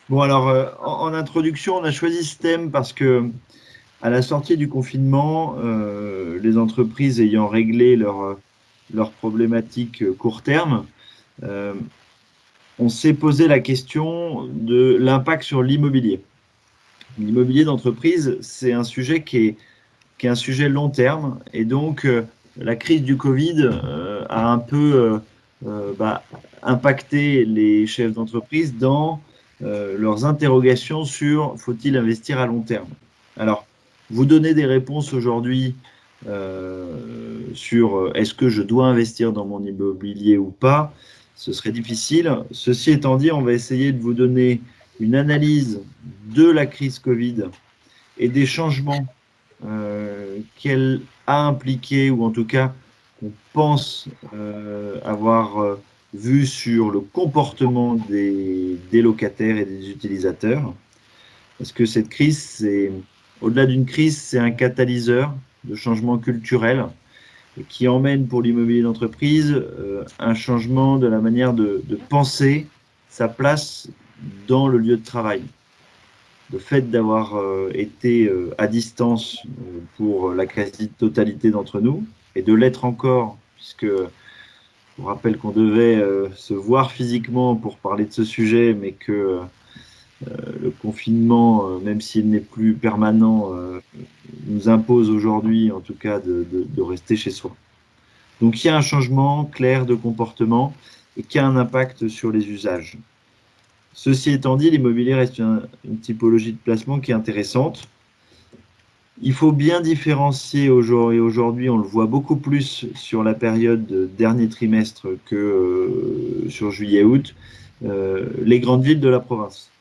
Bon, alors, en introduction, on a choisi ce thème parce que, à la sortie du confinement, les entreprises ayant réglé leurs problématiques court terme, euh, on s'est posé la question de l'impact sur l'immobilier. L'immobilier d'entreprise, c'est un sujet qui est un sujet long terme, et donc la crise du Covid a un peu impacté les chefs d'entreprise dans leurs interrogations sur faut-il investir à long terme. Alors, vous donnez des réponses aujourd'hui sur est-ce que je dois investir dans mon immobilier ou pas, ce serait difficile. Ceci étant dit, on va essayer de vous donner une analyse de la crise Covid et des changements qu'elle a impliqué, ou en tout cas qu'on pense avoir vu sur le comportement des locataires et des utilisateurs. Parce que cette crise, au-delà d'une crise, c'est un catalyseur de changement culturel qui emmène pour l'immobilier d'entreprise un changement de la manière de penser sa place dans le lieu de travail. Le fait d'avoir été à distance pour la quasi-totalité d'entre nous, et de l'être encore, puisque je vous rappelle qu'on devait se voir physiquement pour parler de ce sujet, mais que le confinement, même s'il n'est plus permanent, nous impose aujourd'hui, en tout cas, de rester chez soi. Donc il y a un changement clair de comportement et qui a un impact sur les usages. Ceci étant dit, l'immobilier reste une typologie de placement qui est intéressante. Il faut bien différencier aujourd'hui, et aujourd'hui on le voit beaucoup plus sur la période de dernier trimestre que sur juillet-août, les grandes villes de la province.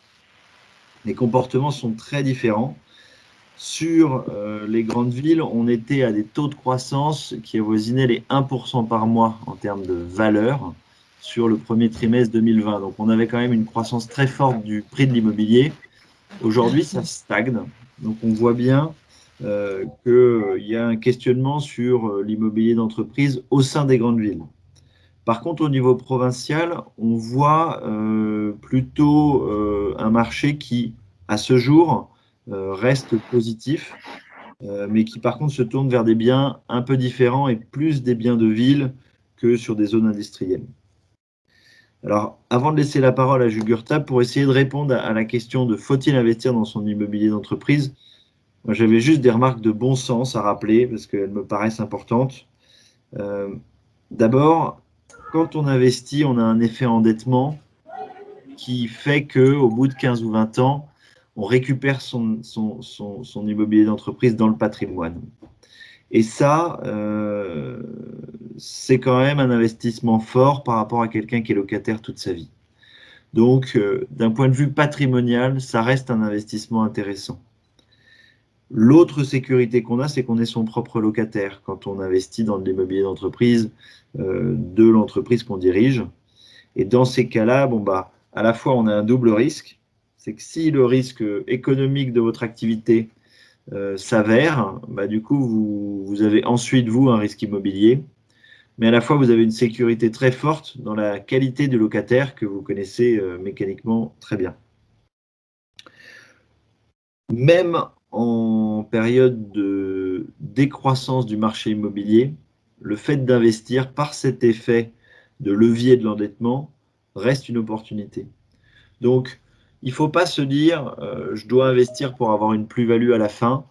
Les comportements sont très différents. Sur les grandes villes, on était à des taux de croissance qui avoisinaient les 1% par mois en termes de valeur sur le premier trimestre 2020. Donc on avait quand même une croissance très forte du prix de l'immobilier. Aujourd'hui, ça stagne. Donc on voit bien qu'il y a un questionnement sur l'immobilier d'entreprise au sein des grandes villes. Par contre, au niveau provincial, on voit plutôt un marché qui, à ce jour, reste positif, mais qui par contre se tourne vers des biens un peu différents et plus des biens de ville que sur des zones industrielles. Alors, avant de laisser la parole à Jugurtha, pour essayer de répondre à la question de faut-il investir dans son immobilier d'entreprise, moi j'avais juste des remarques de bon sens à rappeler parce qu'elles me paraissent importantes. Euh, D'abord, quand on investit, on a un effet endettement qui fait qu'au bout de 15 ou 20 ans, on récupère son immobilier d'entreprise dans le patrimoine. Et ça, c'est quand même un investissement fort par rapport à quelqu'un qui est locataire toute sa vie. Donc, d'un point de vue patrimonial, ça reste un investissement intéressant. L'autre sécurité qu'on a, c'est qu'on est son propre locataire quand on investit dans l'immobilier d'entreprise de l'entreprise qu'on dirige. Et dans ces cas-là, bon bah, à la fois on a un double risque, c'est que si le risque économique de votre activité s'avère, bah, du coup vous avez ensuite vous un risque immobilier, mais à la fois vous avez une sécurité très forte dans la qualité du locataire que vous connaissez mécaniquement très bien. Même en période de décroissance du marché immobilier, le fait d'investir par cet effet de levier de l'endettement reste une opportunité. Donc, il ne faut pas se dire je dois investir pour avoir une plus-value à la fin.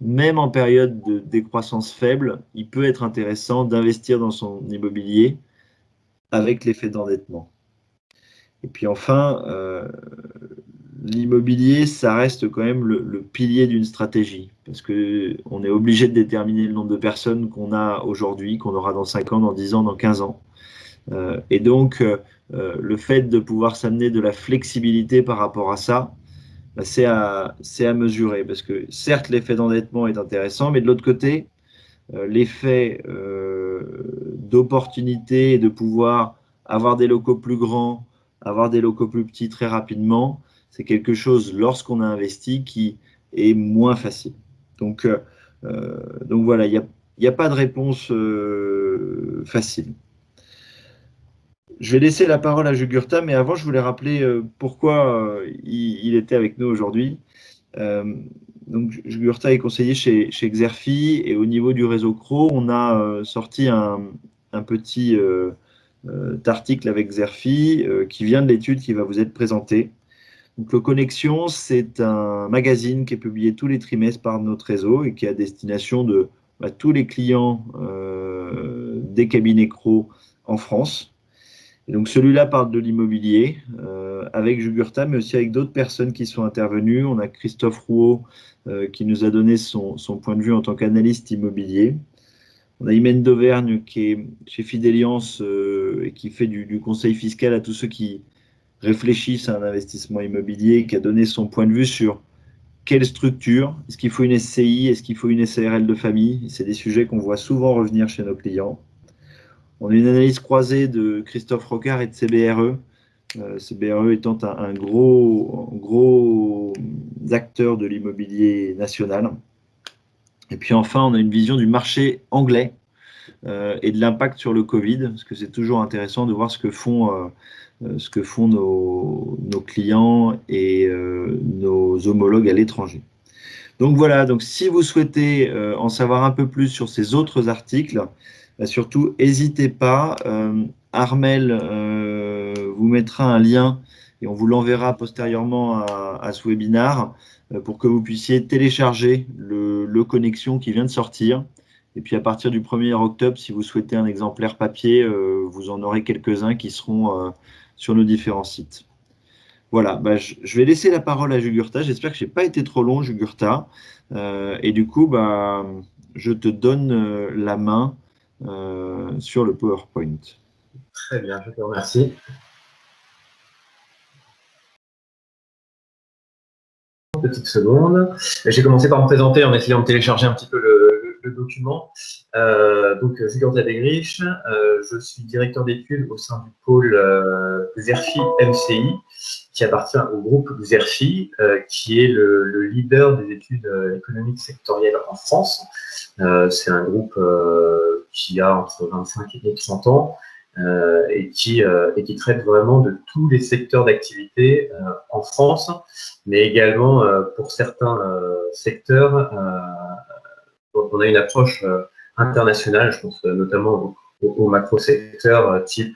Même en période de décroissance faible, il peut être intéressant d'investir dans son immobilier avec l'effet d'endettement. Et puis enfin, l'immobilier, ça reste quand même le pilier d'une stratégie, parce qu'on est obligé de déterminer le nombre de personnes qu'on a aujourd'hui, qu'on aura dans 5 ans, dans 10 ans, dans 15 ans. Et donc, le fait de pouvoir s'amener de la flexibilité par rapport à ça, bah, c'est à mesurer, parce que certes, l'effet d'endettement est intéressant, mais de l'autre côté, l'effet d'opportunité et de pouvoir avoir des locaux plus grands, avoir des locaux plus petits très rapidement, c'est quelque chose, lorsqu'on a investi, qui est moins facile. Donc, donc voilà, il n'y a pas de réponse facile. Je vais laisser la parole à Jugurtha, mais avant, je voulais rappeler pourquoi il était avec nous aujourd'hui. Euh, donc, Jugurtha est conseiller chez Xerfi et au niveau du réseau CRO, on a sorti un petit article avec Xerfi qui vient de l'étude qui va vous être présentée. Donc, le Connexion, c'est un magazine qui est publié tous les trimestres par notre réseau et qui est à destination de tous les clients des cabinets CRO en France. Et donc celui-là parle de l'immobilier avec Jugurtha, mais aussi avec d'autres personnes qui sont intervenues. On a Christophe Rouault qui nous a donné son point de vue en tant qu'analyste immobilier. On a Imen d'Auvergne qui est chez Fideliance et qui fait du conseil fiscal à tous ceux qui réfléchissent à un investissement immobilier, qui a donné son point de vue sur quelle structure, est-ce qu'il faut une SCI, est-ce qu'il faut une SARL de famille. C'est des sujets qu'on voit souvent revenir chez nos clients. On a une analyse croisée de Christophe Rocard et de CBRE. CBRE étant un gros acteur de l'immobilier national. Et puis enfin, on a une vision du marché anglais et de l'impact sur le Covid, parce que c'est toujours intéressant de voir ce que font nos clients et nos homologues à l'étranger. Donc voilà, donc si vous souhaitez en savoir un peu plus sur ces autres articles, surtout n'hésitez pas. Armel vous mettra un lien et on vous l'enverra postérieurement à ce webinaire pour que vous puissiez télécharger le Connexion qui vient de sortir. Et puis à partir du 1er octobre, si vous souhaitez un exemplaire papier, vous en aurez quelques-uns qui seront sur nos différents sites. Voilà, je vais laisser la parole à Jugurtha. J'espère que je n'ai pas été trop long, Jugurtha. Et du coup, je te donne la main sur le PowerPoint. Très bien, je te remercie. Petite seconde. J'ai commencé par me présenter en essayant de télécharger un petit peu le document. Donc, Jugurtha Degriche, je suis directeur d'études au sein du pôle Xerfi MCI, qui appartient au groupe Xerfi, qui est le leader des études économiques sectorielles en France. C'est un groupe qui a entre 25 et 30 ans. Et qui traite vraiment de tous les secteurs d'activité en France, mais également pour certains secteurs, on a une approche internationale, je pense notamment au macro-secteurs type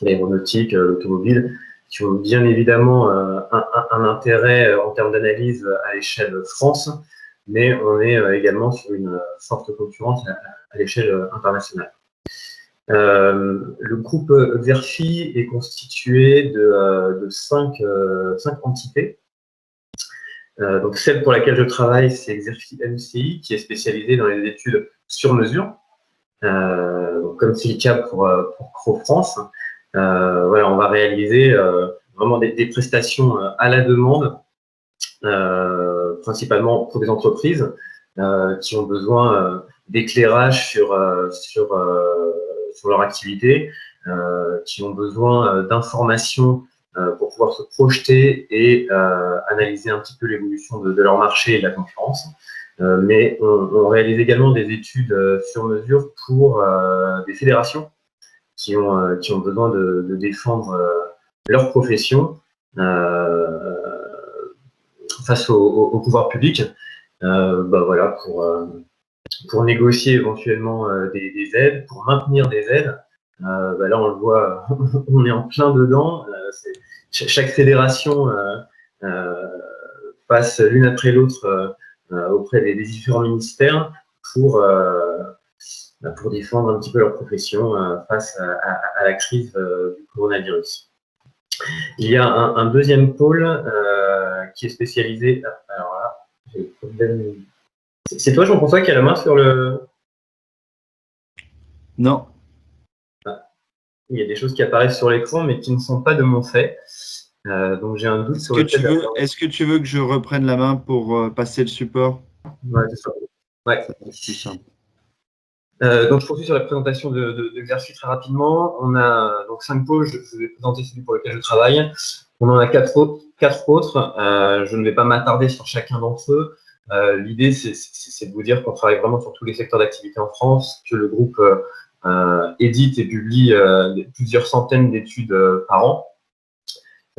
l'aéronautique, l'automobile, qui ont bien évidemment un intérêt en termes d'analyse à l'échelle France, mais on est également sur une forte concurrence à l'échelle internationale. Le groupe Xerfi est constitué de cinq entités. Donc celle pour laquelle je travaille, c'est Xerfi MCI, qui est spécialisée dans les études sur mesure, comme c'est le cas pour CRO France. Voilà, on va réaliser vraiment des prestations à la demande, principalement pour des entreprises qui ont besoin d'éclairage sur leur activité, qui ont besoin d'informations pour pouvoir se projeter et analyser un petit peu l'évolution de leur marché et de la concurrence. Mais on réalise également des études sur mesure pour des fédérations qui ont besoin de défendre leur profession face au pouvoir public. Voilà, pour négocier éventuellement des aides, pour maintenir des aides. Là, on le voit, on est en plein dedans. Chaque fédération passe l'une après l'autre auprès des différents ministères pour défendre un petit peu leur profession face à la crise du coronavirus. Il y a un deuxième pôle qui est spécialisé. Alors là, j'ai le problème. C'est toi, Jean-François, qui a la main sur le. Non. Il y a des choses qui apparaissent sur l'écran, mais qui ne sont pas de mon fait. Donc j'ai un doute sur le fait. Est-ce que tu veux que je reprenne la main pour passer le support? Ouais, c'est ça. Ouais. Ça va être plus simple. Donc je poursuis sur la présentation de Xerfi très rapidement. On a donc 5 pôles. Je vais présenter celui pour lequel je travaille. On en a 4 autres. Je ne vais pas m'attarder sur chacun d'entre eux. L'idée, c'est de vous dire qu'on travaille vraiment sur tous les secteurs d'activité en France, que le groupe édite et publie plusieurs centaines d'études par an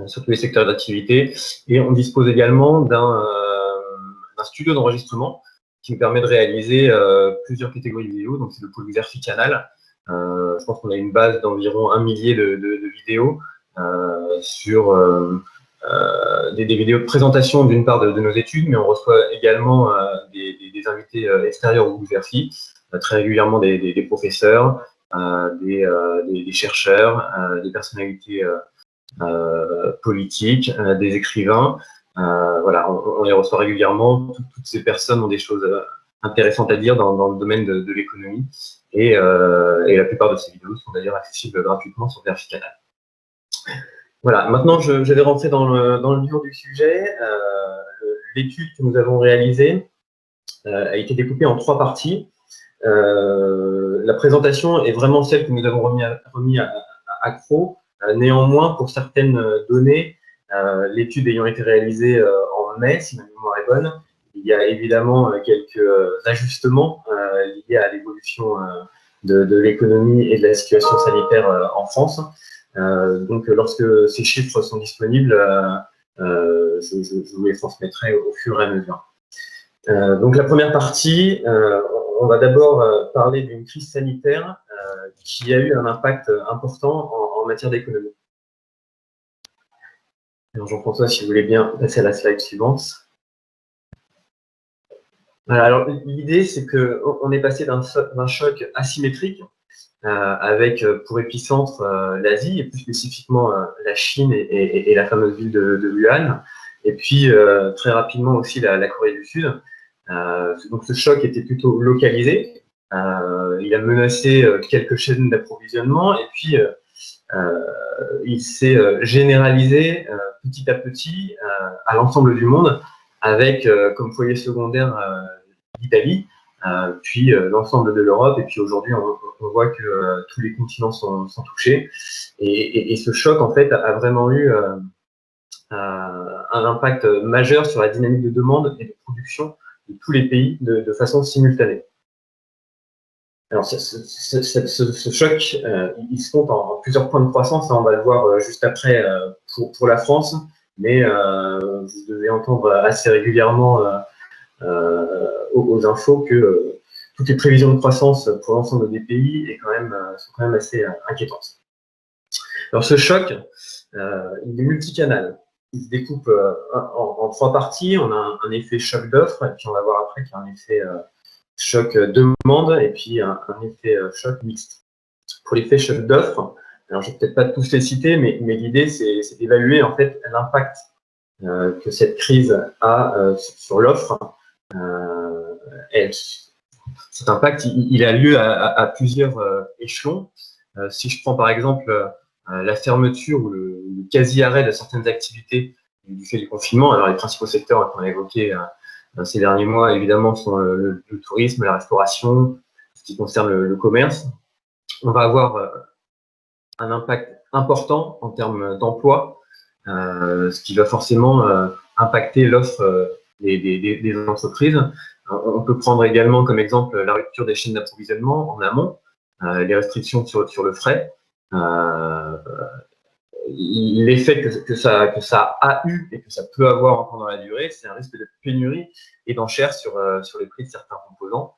sur tous les secteurs d'activité. Et on dispose également d'un studio d'enregistrement qui nous permet de réaliser plusieurs catégories vidéo. Donc, c'est le pôle Xerfi Canal. Je pense qu'on a une base d'environ 1 millier de vidéos sur des vidéos de présentation d'une part de nos études, mais on reçoit également des invités extérieurs au Xerfi, très régulièrement des professeurs, des chercheurs, des personnalités politiques, des écrivains. Voilà, on les reçoit régulièrement. Toutes ces personnes ont des choses intéressantes à dire dans le domaine de l'économie. Et la plupart de ces vidéos sont d'ailleurs accessibles gratuitement sur Xerfi Canal. Voilà, maintenant je vais rentrer dans le vif du sujet. L'étude que nous avons réalisée a été découpée en 3 parties. La présentation est vraiment celle que nous avons remis à Cro. Néanmoins, pour certaines données, l'étude ayant été réalisée en mai, si ma mémoire est bonne, il y a évidemment quelques ajustements liés à l'évolution de l'économie et de la situation sanitaire en France. Donc, lorsque ces chiffres sont disponibles, je vous les transmettrai au fur et à mesure. Donc, la première partie, on va d'abord parler d'une crise sanitaire qui a eu un impact important en matière d'économie. Alors, Jean-François, si vous voulez bien passer à la slide suivante. Voilà, alors, l'idée, c'est qu'on est passé d'un choc asymétrique avec pour épicentre l'Asie, et plus spécifiquement la Chine et la fameuse ville de Wuhan, et puis très rapidement aussi la Corée du Sud. Donc ce choc était plutôt localisé, il a menacé quelques chaînes d'approvisionnement, et puis il s'est généralisé petit à petit à l'ensemble du monde, avec comme foyer secondaire l'Italie, puis l'ensemble de l'Europe, et puis aujourd'hui on voit que tous les continents sont touchés, et ce choc en fait a vraiment eu un impact majeur sur la dynamique de demande et de production de tous les pays de façon simultanée. Alors ce choc, il se compte en plusieurs points de croissance, on va le voir juste après pour la France, mais vous devez entendre assez régulièrement aux infos que toutes les prévisions de croissance pour l'ensemble des pays sont quand même assez inquiétantes. Alors ce choc, il est multicanal. Il se découpe en 3 parties. On a un effet choc d'offre, et puis on va voir après qu'il y a un effet choc demande, et puis un effet choc mixte. Pour l'effet choc d'offre, alors je ne vais peut-être pas tous les citer, mais l'idée c'est d'évaluer en fait l'impact que cette crise a sur l'offre. Cet impact, il a lieu à plusieurs échelons. Si je prends par exemple la fermeture ou le quasi-arrêt de certaines activités du fait du confinement, alors les principaux secteurs qu'on a évoqués ces derniers mois, évidemment, sont le tourisme, la restauration, ce qui concerne le commerce. On va avoir un impact important en termes d'emploi, ce qui va forcément impacter l'offre des entreprises. On peut prendre également comme exemple la rupture des chaînes d'approvisionnement en amont, les restrictions sur le fret, l'effet que ça a eu et que ça peut avoir pendant la durée, c'est un risque de pénurie et d'enchère sur les prix de certains composants.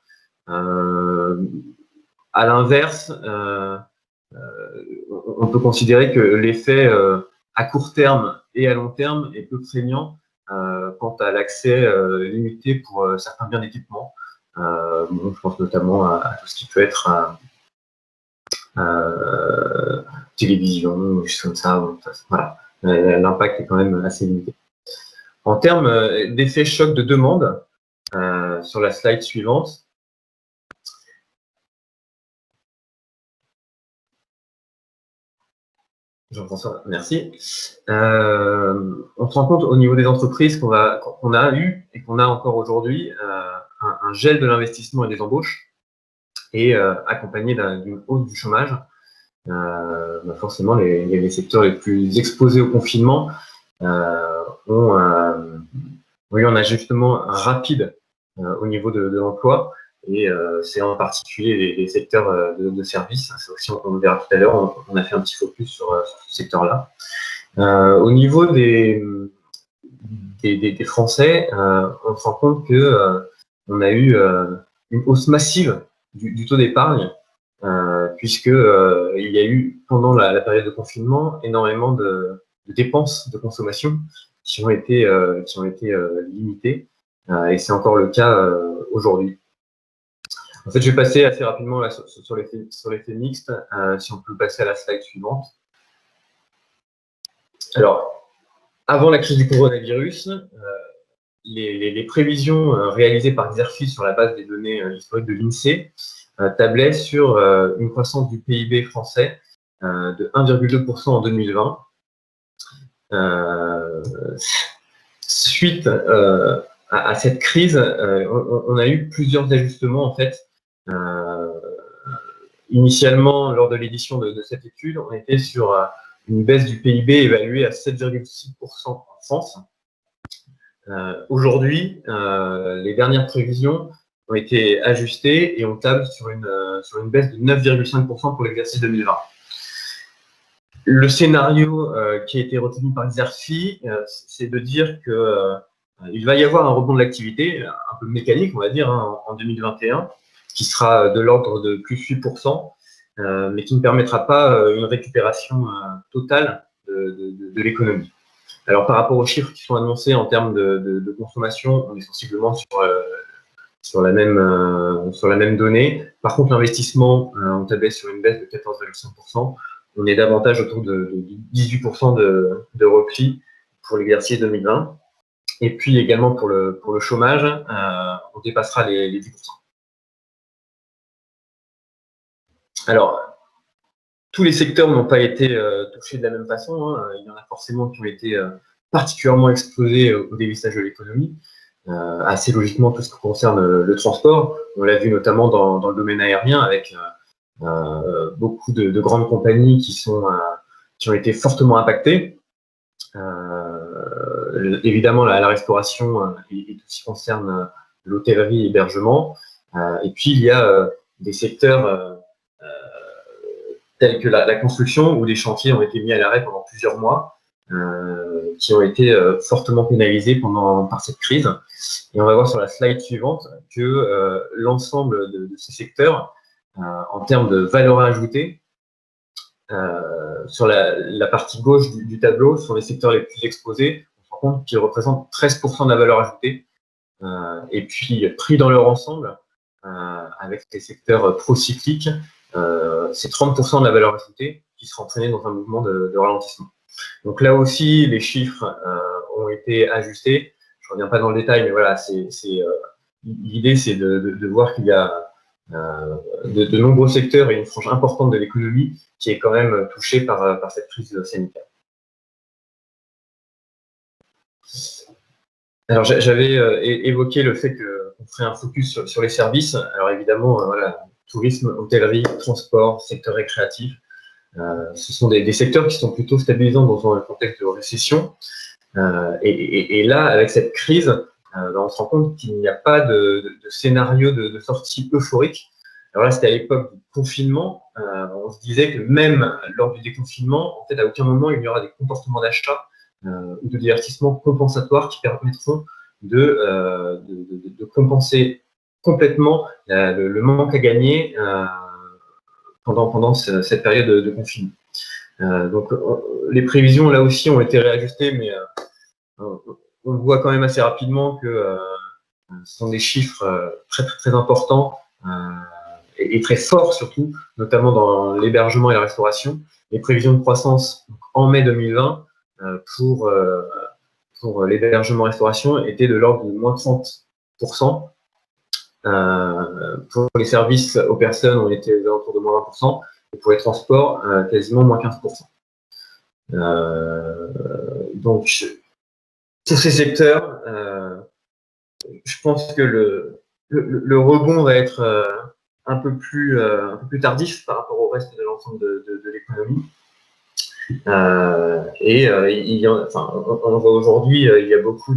À l'inverse, on peut considérer que l'effet à court terme et à long terme est peu prégnant quant à l'accès limité pour certains biens d'équipement. Je pense notamment à tout ce qui peut être télévision, des choses comme ça. Voilà. L'impact est quand même assez limité. En termes d'effet choc de demande, sur la slide suivante, Jean-François, merci. On se rend compte au niveau des entreprises qu'on a eu et qu'on a encore aujourd'hui un gel de l'investissement et des embauches, et accompagné d'une hausse du chômage. Forcément, les secteurs les plus exposés au confinement ont eu un ajustement rapide au niveau de l'emploi, et c'est en particulier les secteurs de services. C'est aussi, on le verra tout à l'heure, on a fait un petit focus sur ce secteur-là. Au niveau des Français, on se rend compte que on a eu une hausse massive du taux d'épargne, puisque il y a eu, pendant la période de confinement, énormément de dépenses de consommation qui ont été limitées, et c'est encore le cas aujourd'hui. En fait, je vais passer assez rapidement là, sur l'effet mixte, si on peut passer à la slide suivante. Alors, avant la crise du coronavirus, les prévisions réalisées par Xerfi sur la base des données historiques de l'INSEE tablaient sur une croissance du PIB français de 1,2% en 2020. Suite à cette crise, on a eu plusieurs ajustements en fait. Initialement, lors de l'édition de cette étude, on était sur une baisse du PIB évaluée à 7,6% en France. Aujourd'hui, les dernières prévisions ont été ajustées et on table sur une baisse de 9,5% pour l'exercice 2020. Le scénario qui a été retenu par Xerfi, c'est de dire qu'il va y avoir un rebond de l'activité, un peu mécanique, on va dire, en 2021, qui sera de l'ordre de plus 8%, mais qui ne permettra pas une récupération totale de l'économie. Alors, par rapport aux chiffres qui sont annoncés en termes de consommation, on est sensiblement sur la même donnée. Par contre, l'investissement, on tablait sur une baisse de 14,5%. On est davantage autour de 18% de repli pour l'exercice 2020. Et puis également pour le chômage, on dépassera les 10%. Alors, tous les secteurs n'ont pas été touchés de la même façon. Il y en a forcément qui ont été particulièrement exposés au dévissage de l'économie. Assez logiquement, tout ce qui concerne le transport. On l'a vu notamment dans le domaine aérien avec beaucoup de grandes compagnies qui ont été fortement impactées. Évidemment, la restauration et tout ce qui concerne l'hôtellerie et l'hébergement. Et puis, il y a des secteurs tels que la construction, où les chantiers ont été mis à l'arrêt pendant plusieurs mois, qui ont été fortement pénalisés par cette crise. Et on va voir sur la slide suivante que l'ensemble de ces secteurs, en termes de valeur ajoutée, sur la partie gauche du tableau, sont les secteurs les plus exposés. On se rend compte qu'ils représentent 13% de la valeur ajoutée. Et puis, pris dans leur ensemble, avec les secteurs procycliques, c'est 30% de la valeur ajoutée qui sera entraînée dans un mouvement de ralentissement. Donc là aussi, les chiffres ont été ajustés. Je ne reviens pas dans le détail, mais voilà, l'idée, c'est de voir qu'il y a de nombreux secteurs et une frange importante de l'économie qui est quand même touchée par cette crise sanitaire. Alors, j'avais évoqué le fait qu'on ferait un focus sur les services. Alors évidemment, voilà, tourisme, hôtellerie, transport, secteur récréatif. Ce sont des secteurs qui sont plutôt stabilisants dans un contexte de récession. Et là, avec cette crise, on se rend compte qu'il n'y a pas de scénario de sortie euphorique. Alors là, c'était à l'époque du confinement. On se disait que même lors du déconfinement, en fait, à aucun moment, il n'y aura des comportements d'achat ou de divertissement compensatoires qui permettront de compenser complètement le manque à gagner pendant cette période de confinement. Donc, les prévisions, là aussi, ont été réajustées, mais on voit quand même assez rapidement que ce sont des chiffres très, très, très importants et très forts, surtout, notamment dans l'hébergement et la restauration. Les prévisions de croissance en mai 2020 pour l'hébergement-restauration étaient de l'ordre de moins 30%. Pour les services aux personnes, on était aux alentours de moins 20%. Et pour les transports, quasiment moins 15%. Donc, sur ces secteurs, je pense que le rebond va être un peu plus tardif par rapport au reste de l'ensemble de l'économie. On voit aujourd'hui, il y a beaucoup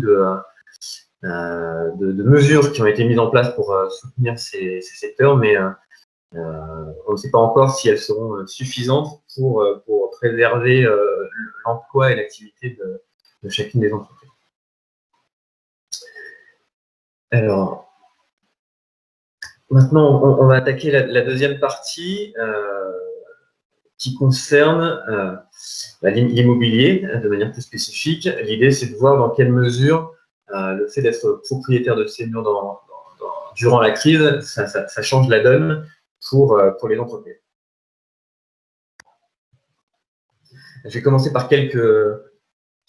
de mesures qui ont été mises en place pour soutenir ces secteurs, mais on ne sait pas encore si elles seront suffisantes pour préserver l'emploi et l'activité de chacune des entreprises. Alors, maintenant, on va attaquer la deuxième partie qui concerne l'immobilier de manière plus spécifique. L'idée, c'est de voir dans quelle mesure le fait d'être propriétaire de ces murs durant la crise, ça change la donne pour les entreprises. Je vais commencer par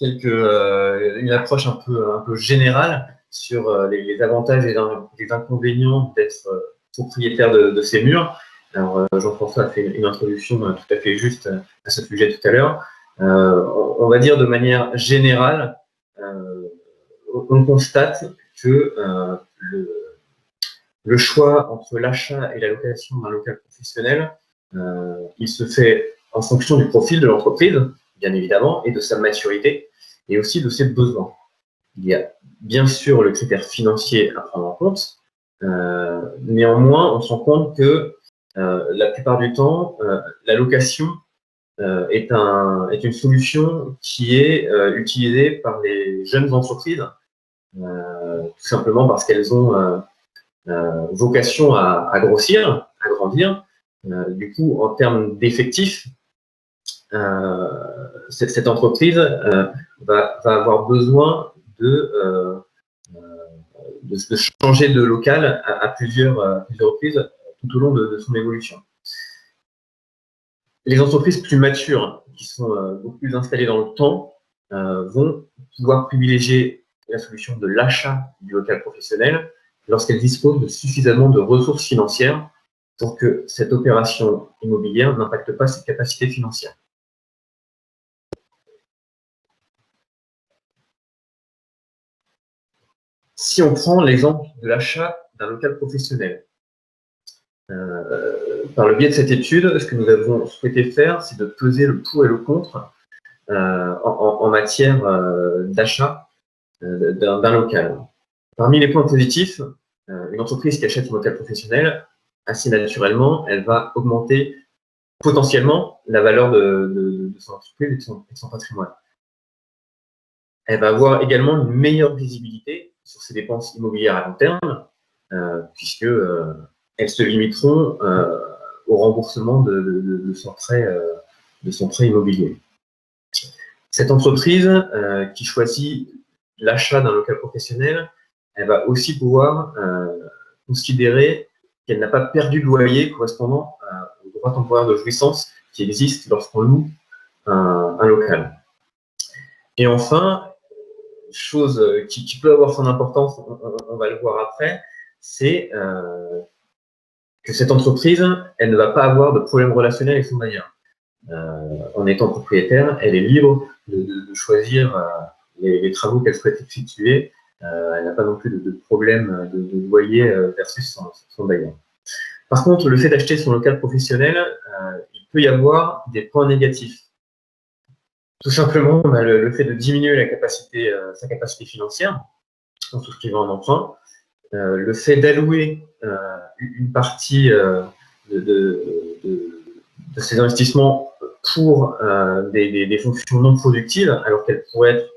une approche un peu générale sur les avantages et les inconvénients d'être propriétaire de ces murs. Alors, Jean-François a fait une introduction tout à fait juste à ce sujet tout à l'heure. On va dire de manière générale, on constate que le choix entre l'achat et la location d'un local professionnel, il se fait en fonction du profil de l'entreprise, bien évidemment, et de sa maturité, et aussi de ses besoins. Il y a bien sûr le critère financier à prendre en compte. Néanmoins, on se rend compte que la plupart du temps, la location est une solution qui est utilisée par les jeunes entreprises, tout simplement parce qu'elles ont vocation à grossir, à grandir. Du coup, en termes d'effectifs, cette entreprise va avoir besoin de changer de local à plusieurs reprises tout au long de son évolution. Les entreprises plus matures, qui sont beaucoup plus installées dans le temps, vont pouvoir privilégier la solution de l'achat du local professionnel lorsqu'elles disposent de suffisamment de ressources financières pour que cette opération immobilière n'impacte pas ses capacités financières. Si on prend l'exemple de l'achat d'un local professionnel, par le biais de cette étude, ce que nous avons souhaité faire, c'est de peser le pour et le contre en matière d'achat d'un local. Parmi les points positifs, une entreprise qui achète un local professionnel, assez naturellement, elle va augmenter potentiellement la valeur de son entreprise et de son patrimoine. Elle va avoir également une meilleure visibilité sur ses dépenses immobilières à long terme, puisque elles se limiteront au remboursement de son prêt immobilier. Cette entreprise qui choisit l'achat d'un local professionnel, elle va aussi pouvoir considérer qu'elle n'a pas perdu de loyer correspondant au droit temporaire de jouissance qui existe lorsqu'on loue un local. Et enfin, chose qui peut avoir son importance, on va le voir après, c'est que cette entreprise, elle ne va pas avoir de problème relationnel avec son bailleur. En étant propriétaire, elle est libre de choisir les travaux qu'elle souhaite effectuer. Elle n'a pas non plus de problème de loyer versus son bailleur. Par contre, le fait d'acheter son local professionnel, il peut y avoir des points négatifs. Tout simplement, on a le fait de diminuer sa capacité financière en souscrivant un emprunt, le fait d'allouer une partie de ces investissements pour des fonctions non productives, alors qu'elles pourraient être,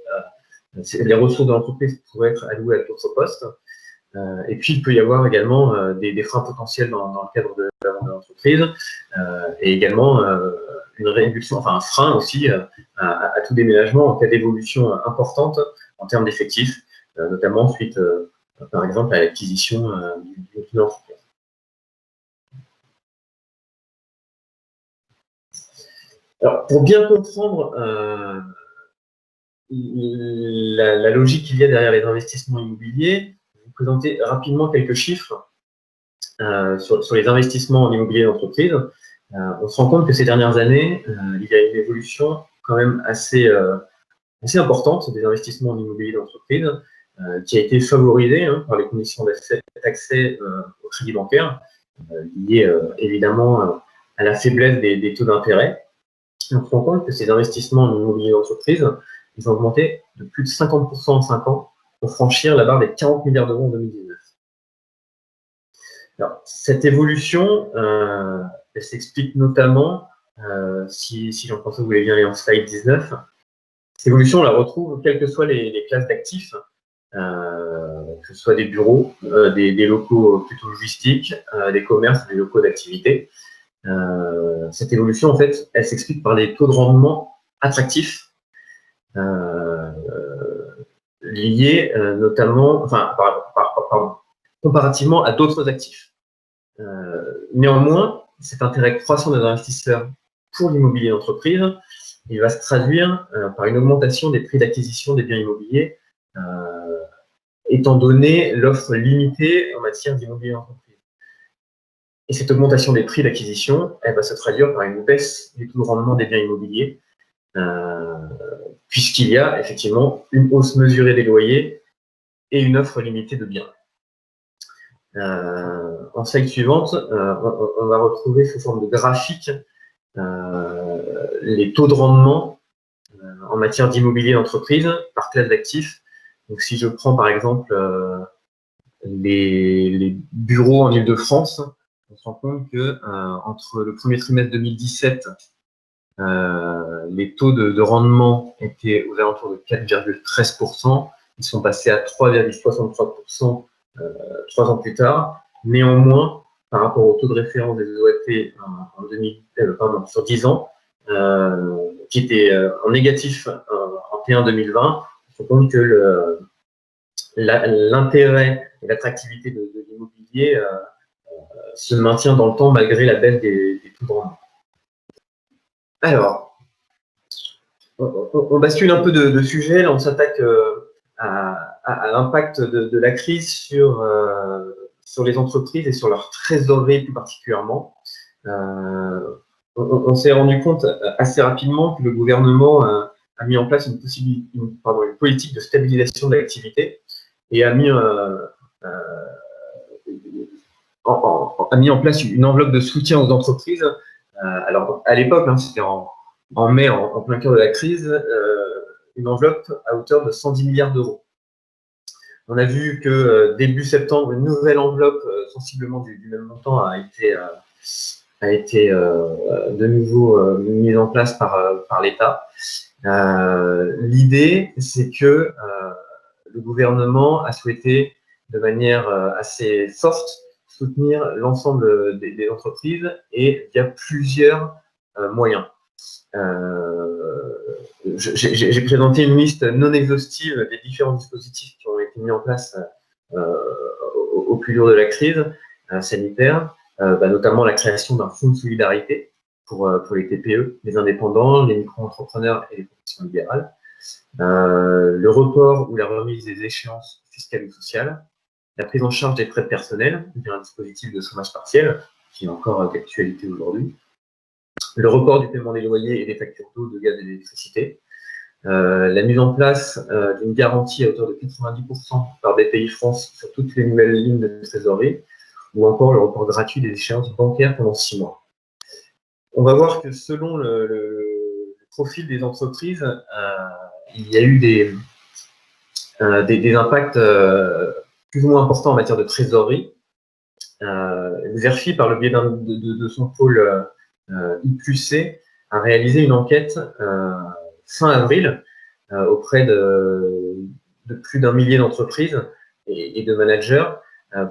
les ressources de l'entreprise pourraient être allouées à d'autres postes. Et puis, il peut y avoir également des freins potentiels dans le cadre de la vente de l'entreprise, et également une réduction, enfin un frein aussi à tout déménagement en cas d'évolution importante en termes d'effectifs, notamment suite, par exemple, à l'acquisition d'une entreprise. Alors, pour bien comprendre la logique qu'il y a derrière les investissements immobiliers, je vais vous présenter rapidement quelques chiffres sur les investissements en immobilier d'entreprise. On se rend compte que ces dernières années, il y a une évolution quand même assez importante des investissements en immobilier d'entreprise, qui a été favorisée par les conditions d'accès au crédit bancaire, liées évidemment à la faiblesse des taux d'intérêt. On se rend compte que ces investissements en immobilier d'entreprise, ils ont augmenté de plus de 50% en 5 ans pour franchir la barre des 40 milliards d'euros en 2019. Alors, cette évolution, elle s'explique notamment, si Jean-François voulait bien aller en slide 19, cette évolution, on la retrouve quelles que soient les classes d'actifs, que ce soit des bureaux, des locaux plutôt logistiques, des commerces, des locaux d'activité. Cette évolution, en fait, elle s'explique par des taux de rendement attractifs, liés notamment, enfin, comparativement à d'autres actifs. Néanmoins, cet intérêt croissant des investisseurs pour l'immobilier d'entreprise, il va se traduire par une augmentation des prix d'acquisition des biens immobiliers, étant donné l'offre limitée en matière d'immobilier d'entreprise. Et cette augmentation des prix d'acquisition, elle va se traduire par une baisse du taux de rendement des biens immobiliers, puisqu'il y a effectivement une hausse mesurée des loyers et une offre limitée de biens. En slide suivante, on va retrouver sous forme de graphique les taux de rendement en matière d'immobilier d'entreprise par classe d'actifs. Donc, si je prends par exemple les bureaux en Île-de-France, on se rend compte que entre le premier trimestre 2017, les taux de rendement étaient aux alentours de 4,13%. Ils sont passés à 3,63% 3 ans plus tard. Néanmoins, par rapport au taux de référence des OAT sur 10 ans, qui était en négatif en T1 2020, on se rend compte que l'intérêt et l'attractivité de l'immobilier se maintient dans le temps malgré la baisse des taux de rendement. Alors, on bascule un peu de sujet. Là, on s'attaque à l'impact de la crise sur les entreprises et sur leur trésorerie plus particulièrement. On s'est rendu compte assez rapidement que le gouvernement a mis en place une politique de stabilisation de l'activité et a mis en place une enveloppe de soutien aux entreprises. Alors, à l'époque, c'était en mai, en plein cœur de la crise, une enveloppe à hauteur de 110 milliards d'euros. On a vu que début septembre, une nouvelle enveloppe sensiblement du même montant a été de nouveau mise en place par l'État. L'idée, c'est que le gouvernement a souhaité, de manière assez forte, soutenir l'ensemble des entreprises et via plusieurs moyens. J'ai présenté une liste non exhaustive des différents dispositifs qui ont été mis en place au plus dur de la crise sanitaire, notamment la création d'un fonds de solidarité pour les TPE, les indépendants, les micro-entrepreneurs et les professions libérales, le report ou la remise des échéances fiscales ou sociales, la prise en charge des frais de personnel via un dispositif de chômage partiel qui est encore d'actualité aujourd'hui, le report du paiement des loyers et des factures d'eau, de gaz et d'électricité, la mise en place d'une garantie à hauteur de 90% par BPI-France sur toutes les nouvelles lignes de trésorerie, ou encore le report gratuit des échéances bancaires pendant 6 mois. On va voir que selon le profil des entreprises, il y a eu des impacts plus ou moins importants en matière de trésorerie. Xerfi, par le biais de son pôle I+C, a réalisé une enquête fin avril auprès de plus d'1 millier d'entreprises et de managers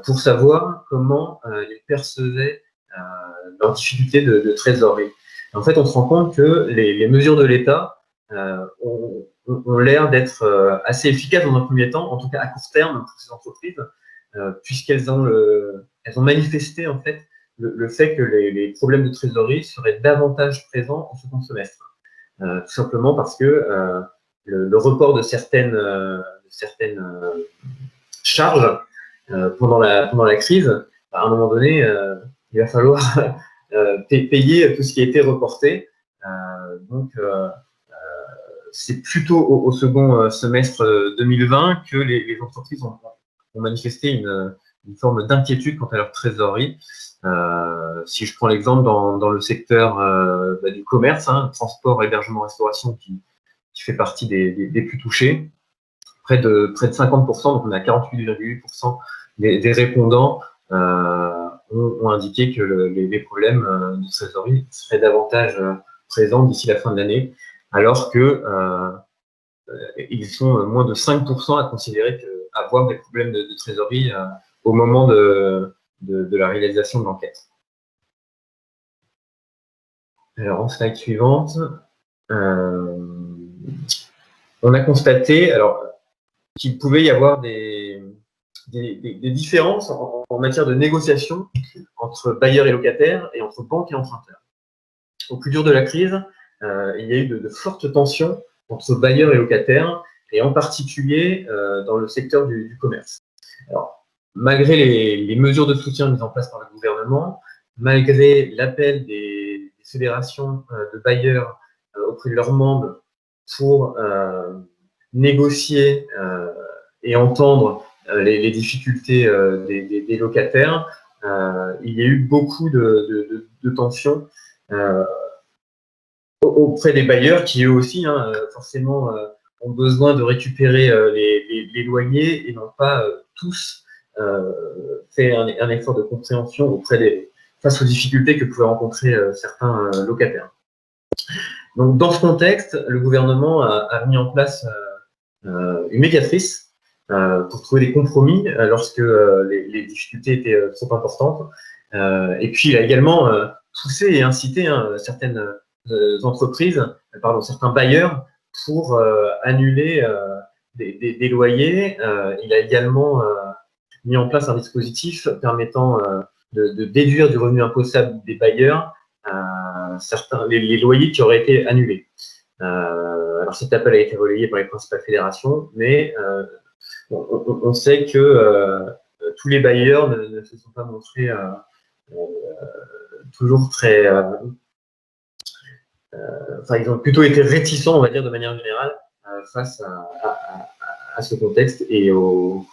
pour savoir comment ils percevaient leurs difficultés de trésorerie. En fait, on se rend compte que les mesures de l'État ont l'air d'être assez efficaces dans un premier temps, en tout cas à court terme pour ces entreprises, puisqu'elles ont manifesté en fait le fait que les problèmes de trésorerie seraient davantage présents en second semestre. Tout simplement parce que le report de certaines charges pendant la crise, à un moment donné, il va falloir payer tout ce qui a été reporté. Donc, c'est plutôt au second semestre 2020 que les entreprises ont manifesté une forme d'inquiétude quant à leur trésorerie. Si je prends l'exemple dans le secteur du commerce, transport, hébergement, restauration, qui fait partie des plus touchés, près de 50%, donc on a 48,8% des répondants ont indiqué que les problèmes de trésorerie seraient davantage présents d'ici la fin de l'année, alors que ils sont moins de 5% à considérer avoir des problèmes de trésorerie au moment de la réalisation de l'enquête. Alors, en slide suivante, on a constaté qu'il pouvait y avoir des différences en matière de négociation entre bailleurs et locataires et entre banques et emprunteurs. Au plus dur de la crise, il y a eu de fortes tensions entre bailleurs et locataires, et en particulier dans le secteur du commerce. Alors, malgré les mesures de soutien mises en place par le gouvernement, malgré l'appel des fédérations de bailleurs auprès de leurs membres pour négocier et entendre les difficultés des locataires, il y a eu beaucoup de tensions auprès des bailleurs qui, eux aussi, forcément, ont besoin de récupérer les loyers et n'ont pas tous fait un effort de compréhension face aux difficultés que pouvaient rencontrer certains locataires. Donc, dans ce contexte, le gouvernement a mis en place une médiatrice pour trouver des compromis lorsque les difficultés étaient trop importantes. Et puis, il a également poussé et incité certaines certains bailleurs pour annuler des loyers. Il a également mis en place un dispositif permettant de déduire du revenu imposable des bailleurs les loyers qui auraient été annulés. Alors cet appel a été relayé par les principales fédérations, mais on sait que tous les bailleurs ne se sont pas montrés toujours très... ils ont plutôt été réticents, on va dire, de manière générale, face à ce contexte et au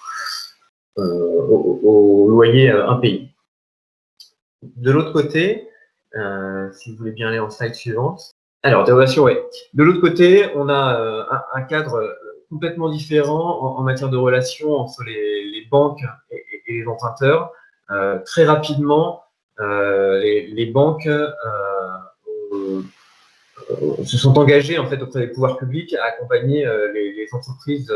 loyer impayé. De l'autre côté, si vous voulez bien aller en slide suivante. Alors, dérogation, oui. De l'autre côté, on a un cadre complètement différent en matière de relations entre les banques et les emprunteurs. Très rapidement, les banques se sont engagées en fait auprès des pouvoirs publics à accompagner les entreprises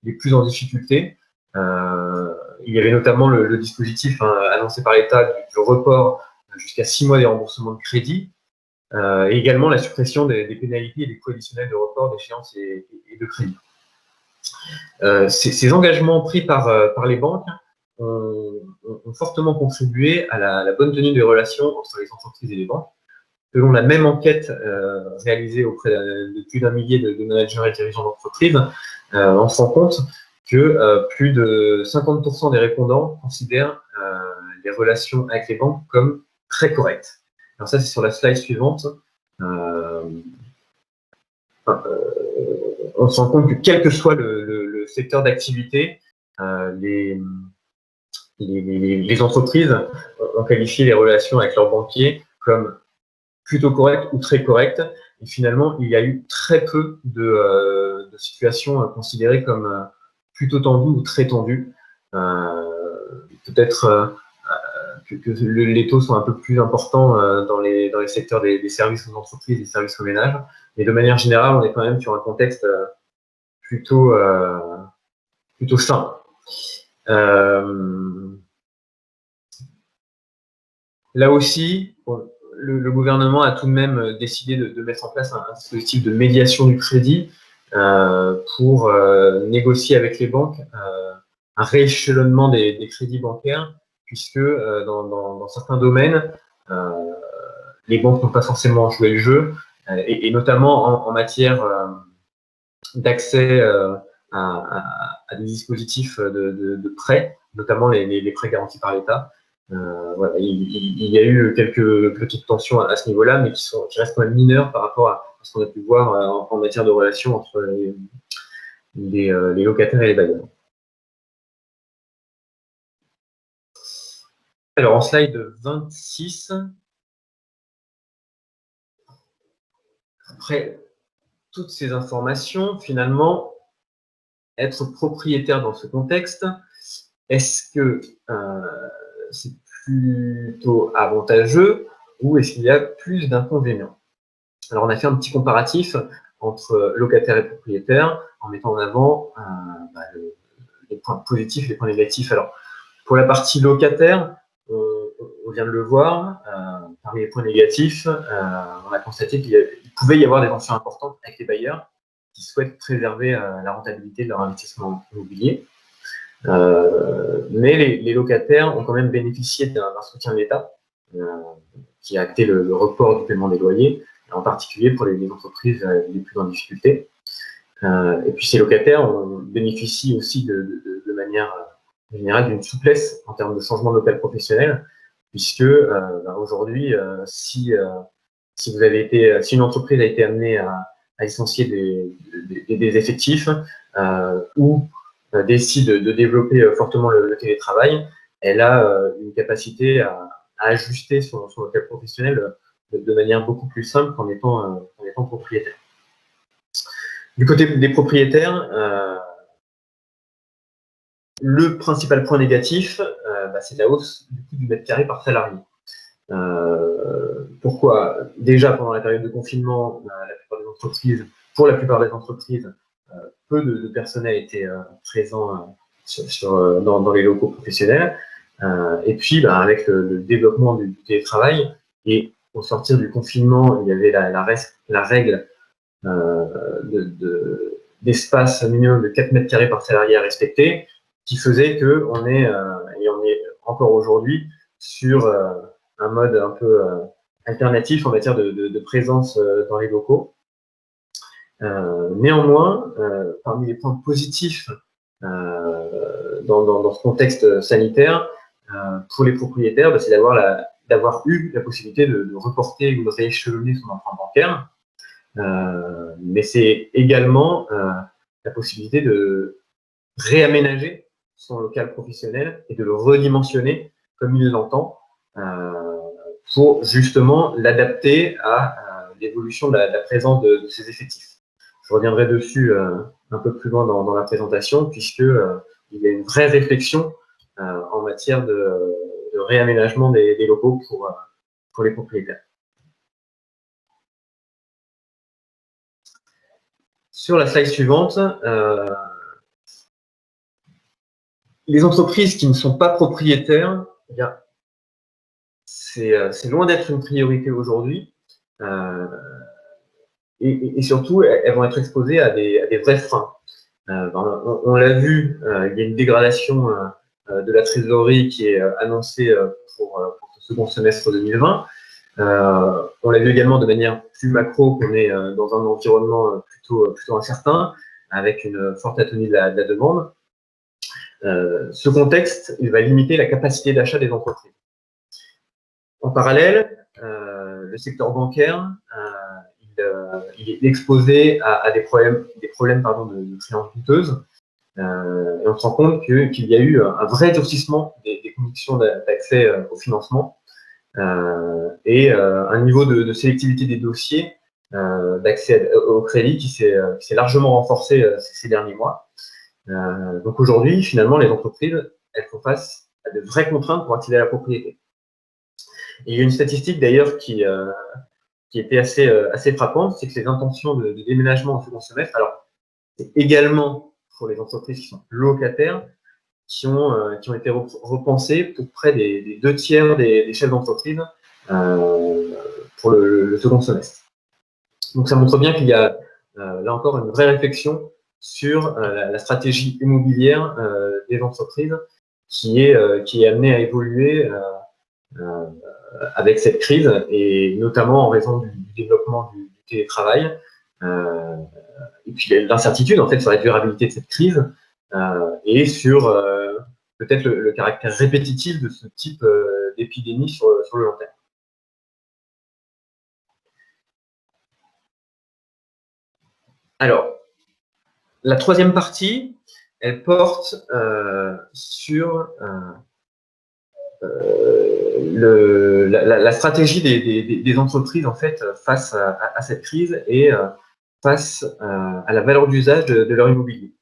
les plus en difficulté. Il y avait notamment le dispositif annoncé par l'État du report jusqu'à 6 mois des remboursements de crédit, et également la suppression des pénalités et des coûts additionnels de report d'échéance et de crédit. Ces engagements pris par les banques ont fortement contribué à la bonne tenue des relations entre les entreprises et les banques. Selon la même enquête réalisée auprès de plus d'un millier de managers et dirigeants d'entreprise, on se rend compte que plus de 50% des répondants considèrent les relations avec les banques comme très correctes. Alors ça, c'est sur la slide suivante. On se rend compte que quel que soit le secteur d'activité, les entreprises ont qualifié les relations avec leurs banquiers comme plutôt correctes ou très correctes. Et finalement, il y a eu très peu de situations considérées comme plutôt tendues ou très tendues. Peut-être que les taux sont un peu plus importants dans les secteurs des services aux entreprises, des services aux ménages. Mais de manière générale, on est quand même sur un contexte plutôt sain. Là aussi, le gouvernement a tout de même décidé de mettre en place un dispositif de médiation du crédit pour négocier avec les banques un rééchelonnement des crédits bancaires, puisque dans certains domaines, les banques n'ont pas forcément joué le jeu, et notamment en matière d'accès à des dispositifs de prêts, notamment les prêts garantis par l'État. Voilà, il y a eu quelques petites tensions à ce niveau-là, mais qui restent quand même mineures par rapport à ce qu'on a pu voir en matière de relations entre les locataires et les bailleurs. Alors, en slide 26, après toutes ces informations, finalement, être propriétaire dans ce contexte, est-ce que c'est plutôt avantageux ou est-ce qu'il y a plus d'inconvénients? Alors, on a fait un petit comparatif entre locataire et propriétaire en mettant en avant les points positifs et les points négatifs. Alors, pour la partie locataire, on vient de le voir, parmi les points négatifs, on a constaté qu'il pouvait y avoir des tensions importantes avec les bailleurs qui souhaitent préserver la rentabilité de leur investissement immobilier. Mais les locataires ont quand même bénéficié d'un soutien de l'État qui a acté le report du paiement des loyers, en particulier pour les entreprises les plus en difficulté. Et puis ces locataires bénéficient aussi de manière générale d'une souplesse en termes de changement de local professionnel, puisque aujourd'hui, si une entreprise a été amenée à licencier des effectifs ou décide de développer fortement le télétravail, elle a une capacité à ajuster son local professionnel de manière beaucoup plus simple qu'en étant propriétaire. Du côté des propriétaires, le principal point négatif, c'est la hausse du coût du mètre carré par salarié. Pourquoi? Déjà, pendant la période de confinement, pour la plupart des entreprises, peu de personnel était présent dans les locaux professionnels. Et puis, avec le développement du télétravail et au sortir du confinement, il y avait la règle d'espace minimum de 4 mètres carrés par salarié à respecter, qui faisait qu'on est, et on est encore aujourd'hui, sur un mode un peu alternatif en matière de présence dans les locaux. Néanmoins, parmi les points positifs dans ce contexte sanitaire, pour les propriétaires, c'est d'avoir eu la possibilité de reporter ou de rééchelonner son emprunt bancaire. Mais c'est également la possibilité de réaménager son local professionnel et de le redimensionner comme il l'entend pour justement l'adapter à l'évolution de la présence de ses effectifs. Je reviendrai dessus un peu plus loin dans la présentation, puisqu'il y a une vraie réflexion en matière de réaménagement des locaux pour les propriétaires. Sur la slide suivante, les entreprises qui ne sont pas propriétaires, eh bien, c'est loin d'être une priorité aujourd'hui. Et surtout, elles vont être exposées à des vrais freins. On l'a vu, il y a une dégradation de la trésorerie qui est annoncée pour ce second semestre 2020. On l'a vu également de manière plus macro qu'on est dans un environnement plutôt incertain, avec une forte atonie de la demande. Ce contexte, il va limiter la capacité d'achat des entreprises. En parallèle, le secteur bancaire, il est exposé à des problèmes de créances douteuses. Et on se rend compte qu'il y a eu un vrai durcissement des conditions d'accès au financement et un niveau de sélectivité des dossiers d'accès au crédit qui s'est largement renforcé ces derniers mois. Donc aujourd'hui, finalement, les entreprises, elles font face à de vraies contraintes pour accéder à la propriété. Et il y a une statistique d'ailleurs qui était assez frappante, c'est que les intentions de déménagement au second semestre, alors c'est également pour les entreprises qui sont locataires, qui ont été repensées pour près des 2/3 des chefs d'entreprise pour le second semestre. Donc ça montre bien qu'il y a là encore une vraie réflexion sur la stratégie immobilière des entreprises qui est amenée à évoluer avec cette crise, et notamment en raison du développement du télétravail et puis l'incertitude en fait sur la durabilité de cette crise et sur peut-être le caractère répétitif de ce type d'épidémie sur le long terme. Alors, la troisième partie, elle porte sur la stratégie des entreprises en fait face à cette crise et face à la valeur d'usage de leur immobilier.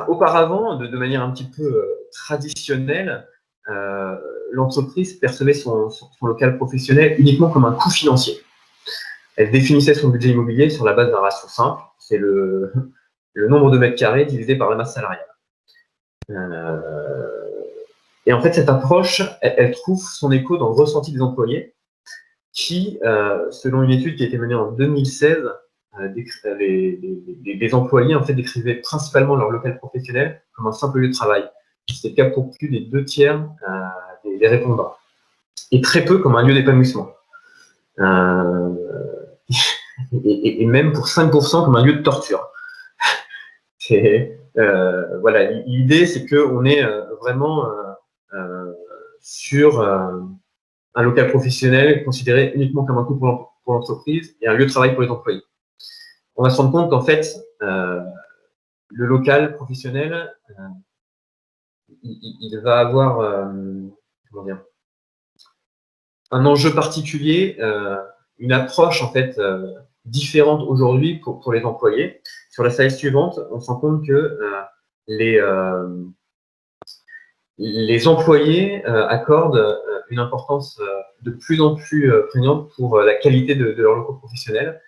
auparavant, de manière un petit peu traditionnelle, l'entreprise percevait son local professionnel uniquement comme un coût financier. Elle définissait son budget immobilier sur la base d'un ratio simple, c'est le nombre de mètres carrés divisé par la masse salariale. Et en fait, cette approche, elle trouve son écho dans le ressenti des employés qui, selon une étude qui a été menée en 2016, les employés en fait, décrivaient principalement leur local professionnel comme un simple lieu de travail. C'était le cas pour plus des 2/3 des répondants. Et très peu comme un lieu d'épanouissement. Et même pour 5% comme un lieu de torture. Voilà, l'idée, c'est qu'on est vraiment sur un local professionnel considéré uniquement comme un coût pour l'entreprise et un lieu de travail pour les employés. On va se rendre compte qu'en fait, le local professionnel, il va avoir comment dire, un enjeu particulier, une approche en fait différente aujourd'hui pour les employés. Sur la slide suivante, on se rend compte que les employés accordent une importance de plus en plus prégnante pour la qualité de leurs locaux professionnels,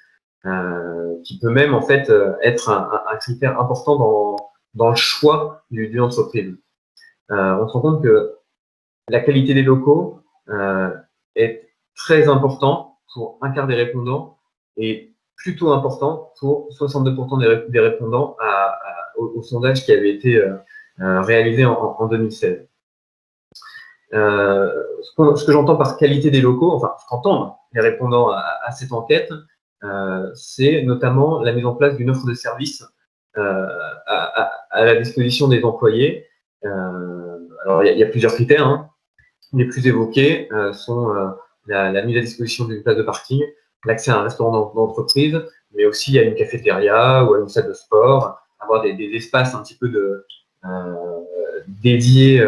qui peut même en fait être un critère important dans le choix d'une entreprise. On se rend compte que la qualité des locaux est très important pour un quart des répondants et plutôt important pour 62% des répondants au sondage qui avait été réalisé en 2016. Ce que j'entends par qualité des locaux, enfin, ce qu'entendent les répondants à cette enquête, c'est notamment la mise en place d'une offre de service à la disposition des employés. Alors, il y a plusieurs critères, hein. Les plus évoqués sont la mise à disposition d'une place de parking, l'accès à un restaurant d'entreprise, mais aussi à une cafétéria ou à une salle de sport, avoir des espaces un petit peu dédiés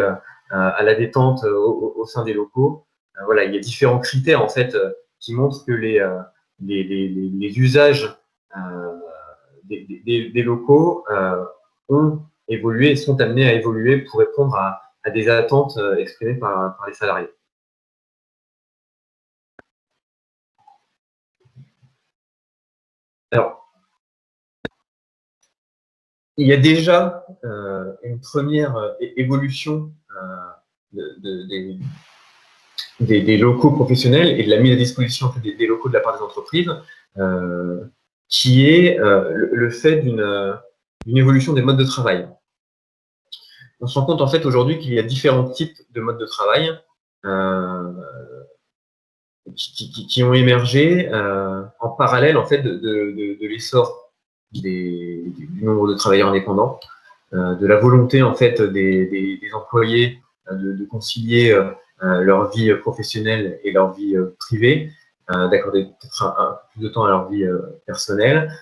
à la détente au sein des locaux. Voilà, il y a différents critères en fait qui montrent que les usages des locaux ont évolué et sont amenés à évoluer pour répondre à des attentes exprimées par les salariés. Alors, il y a déjà une première évolution des locaux professionnels et de la mise à disposition des locaux de la part des entreprises, qui est le fait d'une évolution des modes de travail. On se rend compte en fait aujourd'hui qu'il y a différents types de modes de travail qui ont émergé en parallèle en fait de l'essor du nombre de travailleurs indépendants, de la volonté en fait des employés de concilier leur vie professionnelle et leur vie privée, d'accorder peut-être un peu plus de temps à leur vie personnelle,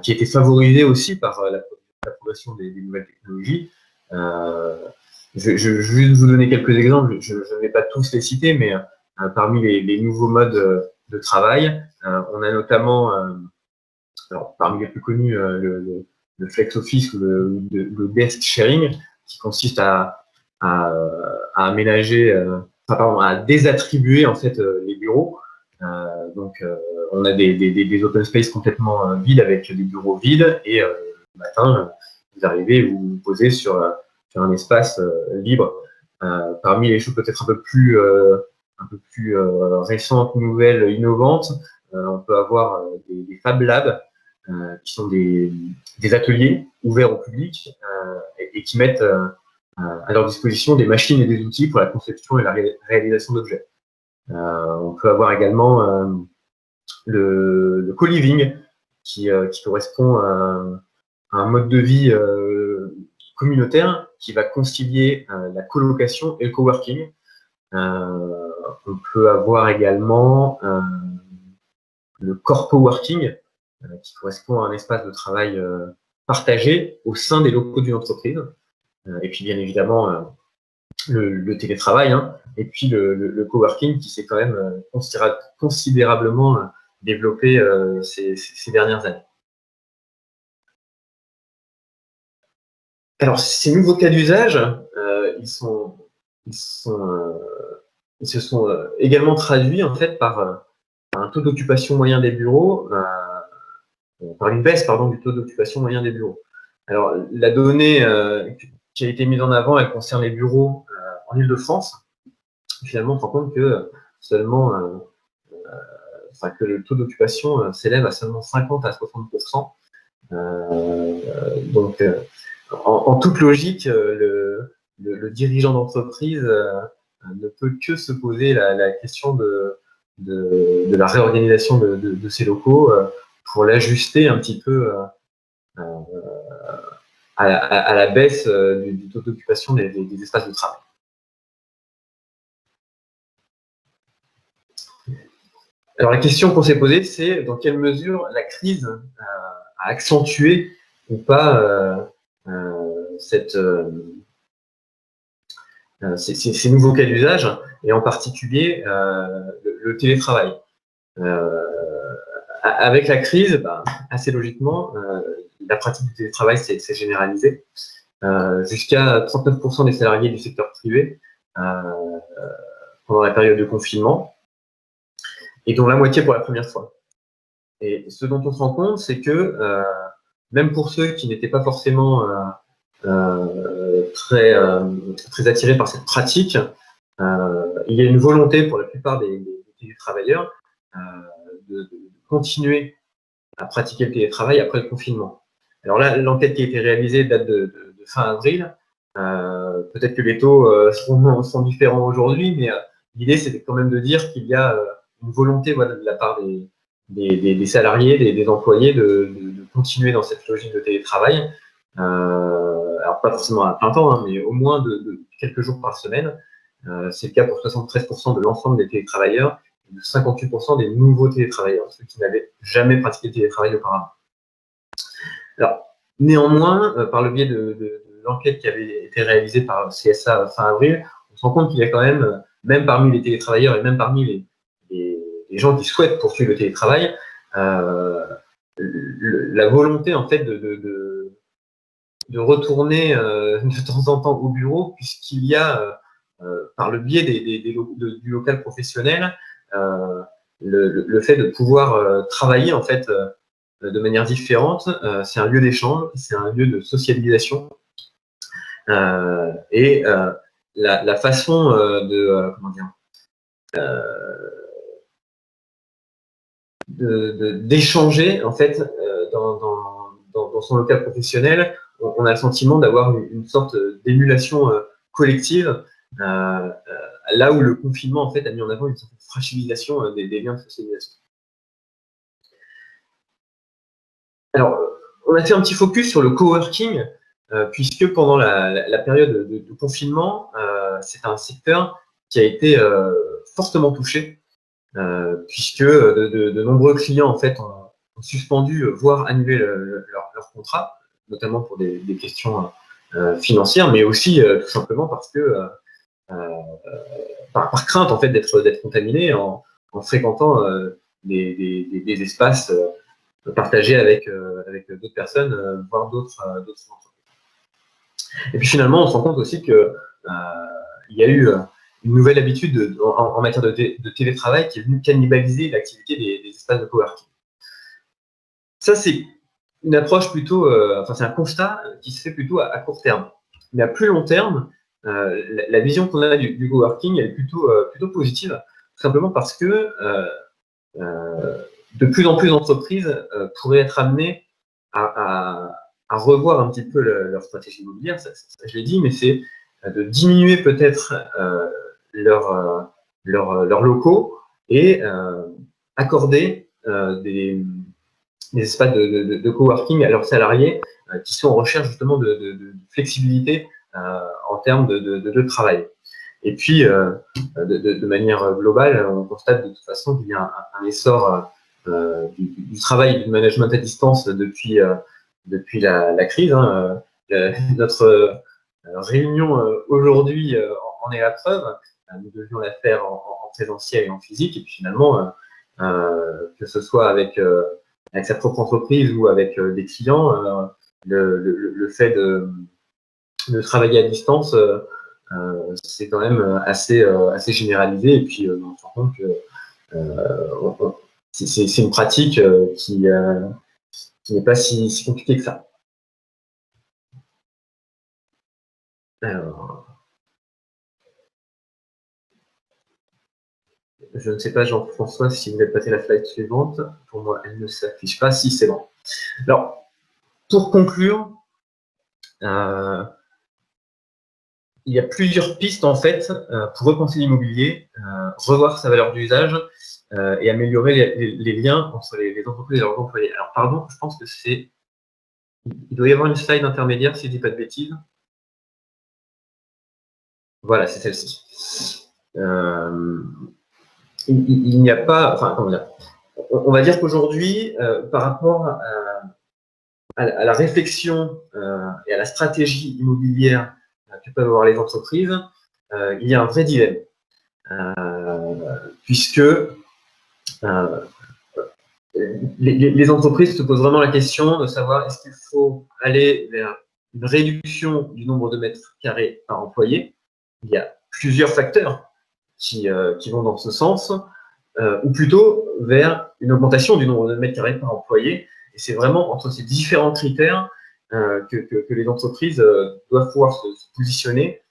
qui a été favorisée aussi par la progression des nouvelles technologies. Je vais juste vous donner quelques exemples, je ne vais pas tous les citer, mais parmi les nouveaux modes de travail, on a notamment, alors, parmi les plus connus, le flex office ou le desk sharing, qui consiste à aménager, à désattribuer en fait les bureaux. Donc, on a des open space complètement vides avec des bureaux vides et le matin, vous arrivez, vous vous posez sur un espace libre. Parmi les choses peut-être un peu plus récentes, nouvelles, innovantes, on peut avoir des Fab Labs, qui sont des ateliers ouverts au public et qui mettent à leur disposition des machines et des outils pour la conception et la réalisation d'objets. On peut avoir également le co-living qui correspond à un mode de vie communautaire qui va concilier la colocation et le coworking. On peut avoir également le corpo working qui correspond à un espace de travail partagé au sein des locaux d'une entreprise. Et puis bien évidemment le télétravail, hein, et puis le coworking qui s'est quand même considérablement développé ces dernières années. Alors, ces nouveaux cas d'usage, ils se sont également traduits en fait par un taux d'occupation moyen des bureaux, par une baisse du taux d'occupation moyen des bureaux. Alors, la donnée qui a été mise en avant, elle concerne les bureaux en Île-de-France. Finalement, on se rend compte que seulement, que le taux d'occupation s'élève à seulement 50 à 60%. Donc, en toute logique, le dirigeant d'entreprise ne peut que se poser la question de la réorganisation de ses locaux pour l'ajuster un petit peu à la baisse du taux d'occupation des espaces de travail. Alors la question qu'on s'est posée, c'est dans quelle mesure la crise a accentué ou pas ces nouveaux cas d'usage, et en particulier le télétravail. Avec la crise, assez logiquement, la pratique du télétravail s'est généralisée. Jusqu'à 39% des salariés du secteur privé pendant la période de confinement, et dont la moitié pour la première fois. Et ce dont on se rend compte, c'est que même pour ceux qui n'étaient pas forcément très attirés par cette pratique, il y a une volonté pour la plupart des télétravailleurs de continuer à pratiquer le télétravail après le confinement. Alors là, l'enquête qui a été réalisée date de fin avril. Peut-être que les taux sont différents aujourd'hui, mais l'idée, c'est quand même de dire qu'il y a une volonté de la part des salariés, des employés de continuer dans cette logique de télétravail. Alors pas forcément à plein temps, mais au moins de quelques jours par semaine. C'est le cas pour 73% de l'ensemble des télétravailleurs et de 58% des nouveaux télétravailleurs, ceux qui n'avaient jamais pratiqué le télétravail auparavant. Alors, néanmoins, par le biais de l'enquête qui avait été réalisée par CSA fin avril, on se rend compte qu'il y a quand même parmi les télétravailleurs et même parmi les gens qui souhaitent poursuivre le télétravail, la volonté en fait de retourner de temps en temps au bureau, puisqu'il y a par le biais du local professionnel le fait de pouvoir travailler en fait de manière différente. C'est un lieu d'échange, c'est un lieu de socialisation, et la façon d'échanger en fait dans son local professionnel, on a le sentiment d'avoir une sorte d'émulation collective, là où le confinement en fait a mis en avant une certaine fragilisation des liens de socialisation. Alors, on a fait un petit focus sur le coworking, puisque pendant la période de confinement, c'est un secteur qui a été fortement touché, puisque de nombreux clients en fait ont suspendu, voire annulé leur contrat, notamment pour des questions financières, mais aussi tout simplement parce que par crainte en fait d'être contaminé en fréquentant des espaces partagés avec d'autres personnes, voire d'autres entreprises. Et puis finalement, on se rend compte aussi que il y a eu une nouvelle habitude en matière de télétravail qui est venue cannibaliser l'activité des espaces de coworking. Ça, c'est une approche plutôt, c'est un constat qui se fait plutôt à court terme. Mais à plus long terme, la vision qu'on a du coworking, elle est plutôt positive, tout simplement parce que de plus en plus d'entreprises pourraient être amenées à revoir un petit peu leur stratégie immobilière, ça je l'ai dit, mais c'est de diminuer peut-être leurs locaux et accorder des espaces de coworking à leurs salariés qui sont en recherche justement de flexibilité en termes de travail. Et puis, de manière globale, on constate de toute façon qu'il y a un essor du travail et du management à distance depuis la crise. Notre réunion aujourd'hui en est la preuve. Nous devions la faire en présentiel et en physique, et puis finalement, que ce soit avec sa propre entreprise ou avec des clients, le fait de travailler à distance, c'est quand même assez généralisé. Et puis, on se rend compte que c'est une pratique qui n'est pas si compliquée que ça. Alors, je ne sais pas, Jean-François, si vous voulez passer la slide suivante. Pour moi, elle ne s'affiche pas. Si, c'est bon. Alors, pour conclure, il y a plusieurs pistes, en fait, pour repenser l'immobilier, revoir sa valeur d'usage et améliorer les liens entre les entreprises et leurs employés. Alors, pardon, je pense que c'est... Il doit y avoir une slide intermédiaire, si je ne dis pas de bêtises. Voilà, c'est celle-ci. Il n'y a pas... Enfin, comment dire, on va dire qu'aujourd'hui, par rapport à la réflexion et à la stratégie immobilière que peuvent avoir les entreprises, il y a un vrai dilemme. Puisque les entreprises se posent vraiment la question de savoir est-ce qu'il faut aller vers une réduction du nombre de mètres carrés par employé. Il y a plusieurs facteurs qui vont dans ce sens, ou plutôt vers une augmentation du nombre de mètres carrés par employé. Et c'est vraiment entre ces différents critères que les entreprises doivent pouvoir se positionner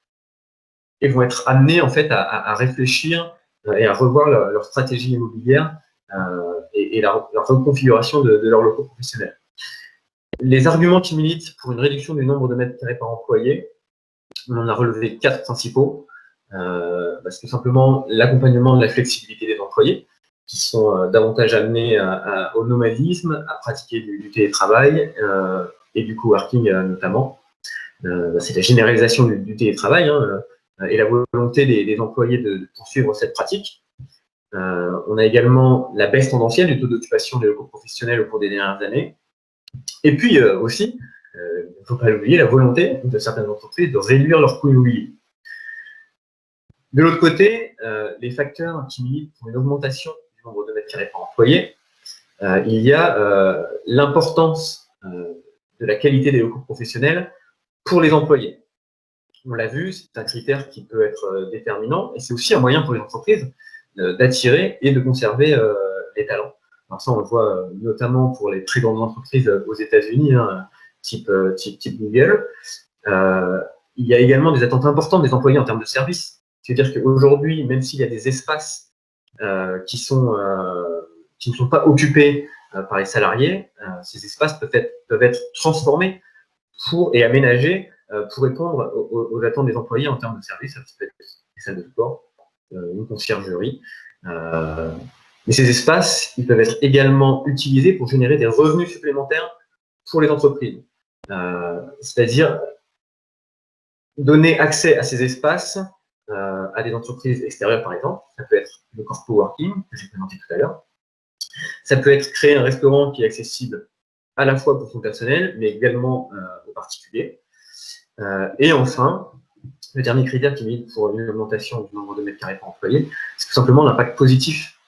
et vont être amenées en fait à réfléchir et à revoir leur stratégie immobilière et la reconfiguration de leurs locaux professionnels. Les arguments qui militent pour une réduction du nombre de mètres carrés par employé, on en a relevé 4 principaux. C'est tout simplement l'accompagnement de la flexibilité des employés, qui sont davantage amenés au nomadisme, à pratiquer du télétravail et du coworking notamment. C'est la généralisation du télétravail et la volonté des employés de poursuivre cette pratique. On a également la baisse tendancielle du taux d'occupation des locaux professionnels au cours des dernières années. Et puis aussi, il ne faut pas l'oublier, la volonté de certaines entreprises de réduire leurs coûts immobiliers. De l'autre côté, les facteurs qui militent pour une augmentation du nombre de mètres carrés par employé, il y a l'importance de la qualité des locaux professionnels pour les employés. On l'a vu, c'est un critère qui peut être déterminant et c'est aussi un moyen pour les entreprises d'attirer et de conserver les talents. Alors ça, on le voit notamment pour les très grandes entreprises aux États-Unis, type Google. Il y a également des attentes importantes des employés en termes de services. C'est-à-dire qu'aujourd'hui, même s'il y a des espaces qui ne sont pas occupés par les salariés, ces espaces peuvent être transformés et aménagés pour répondre aux attentes des employés en termes de services. Ça peut être des salles de sport, une conciergerie. Mais ces espaces, ils peuvent être également utilisés pour générer des revenus supplémentaires pour les entreprises. C'est-à-dire donner accès à ces espaces à des entreprises extérieures, par exemple. Ça peut être le corpo working, que j'ai présenté tout à l'heure. Ça peut être créer un restaurant qui est accessible à la fois pour son personnel, mais également aux particuliers. Et enfin, le dernier critère qui milite pour une augmentation du nombre de mètres carrés par employé, c'est tout simplement l'impact positif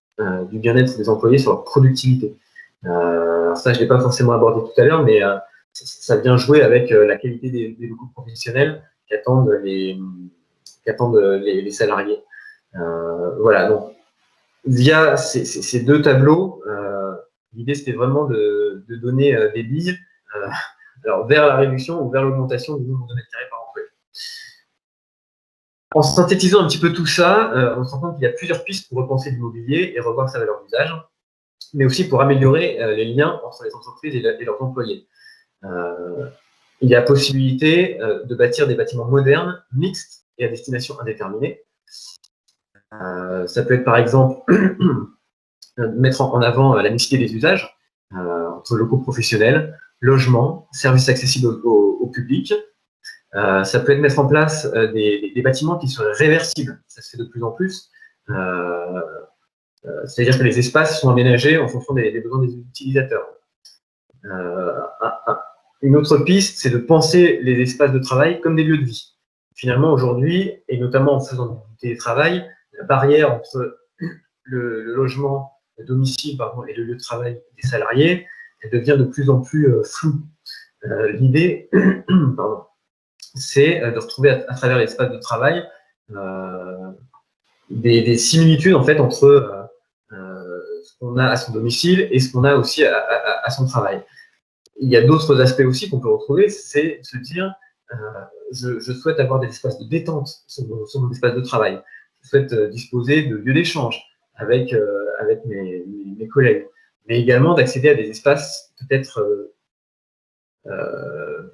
du bien-être des employés sur leur productivité. Ça, je ne l'ai pas forcément abordé tout à l'heure, mais ça vient jouer avec la qualité des locaux professionnels qu'attendent les salariés. Voilà, donc via ces deux tableaux, l'idée c'était vraiment de donner des billes alors vers la réduction ou vers l'augmentation du nombre de mètres carrés par employé. En synthétisant un petit peu tout ça, on se rend compte qu'il y a plusieurs pistes pour repenser l'immobilier et revoir sa valeur d'usage, mais aussi pour améliorer les liens entre les entreprises et leurs employés. Il y a possibilité de bâtir des bâtiments modernes, mixtes et à destination indéterminée. Ça peut être par exemple mettre en avant la mixité des usages entre locaux professionnels, logements, services accessibles au public. Ça peut être mettre en place des bâtiments qui seraient réversibles. Ça se fait de plus en plus. C'est-à-dire que les espaces sont aménagés en fonction des besoins des utilisateurs. Une autre piste, c'est de penser les espaces de travail comme des lieux de vie. Finalement, aujourd'hui, et notamment en faisant du télétravail, la barrière entre le logement, le domicile et le lieu de travail des salariés, elle devient de plus en plus floue. L'idée, c'est de retrouver à travers l'espace de travail des similitudes en fait entre ce qu'on a à son domicile et ce qu'on a aussi à son travail. Il y a d'autres aspects aussi qu'on peut retrouver, c'est se dire je souhaite avoir des espaces de détente sur mon espace de travail. Je souhaite disposer de lieux d'échange avec mes collègues, mais également d'accéder à des espaces peut-être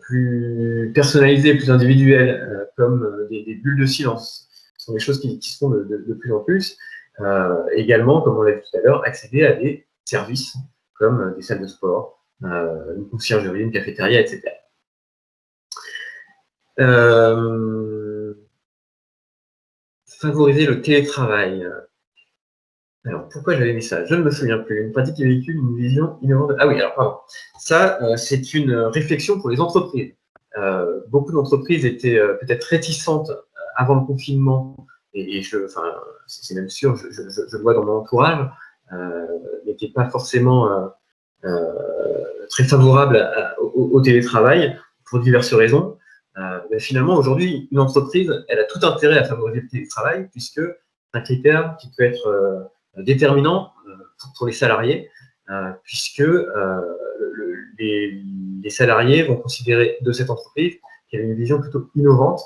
plus personnalisés, plus individuels, comme des bulles de silence. Ce sont des choses qui se font de plus en plus. Également, comme on l'a dit tout à l'heure, accéder à des services comme des salles de sport, une conciergerie, une cafétéria, etc. Favoriser le télétravail. Alors, pourquoi j'avais mis ça? Je ne me souviens plus. Une pratique qui véhicule une vision innovante. Ah oui, alors pardon. Ça, c'est une réflexion pour les entreprises. Beaucoup d'entreprises étaient peut-être réticentes avant le confinement, et c'est même sûr, je le vois dans mon entourage, n'étaient pas forcément très favorables au télétravail pour diverses raisons. Mais finalement, aujourd'hui, une entreprise, elle a tout intérêt à favoriser le télétravail, puisque c'est un critère qui peut être déterminant pour les salariés, puisque les salariés vont considérer de cette entreprise qu'il y a une vision plutôt innovante.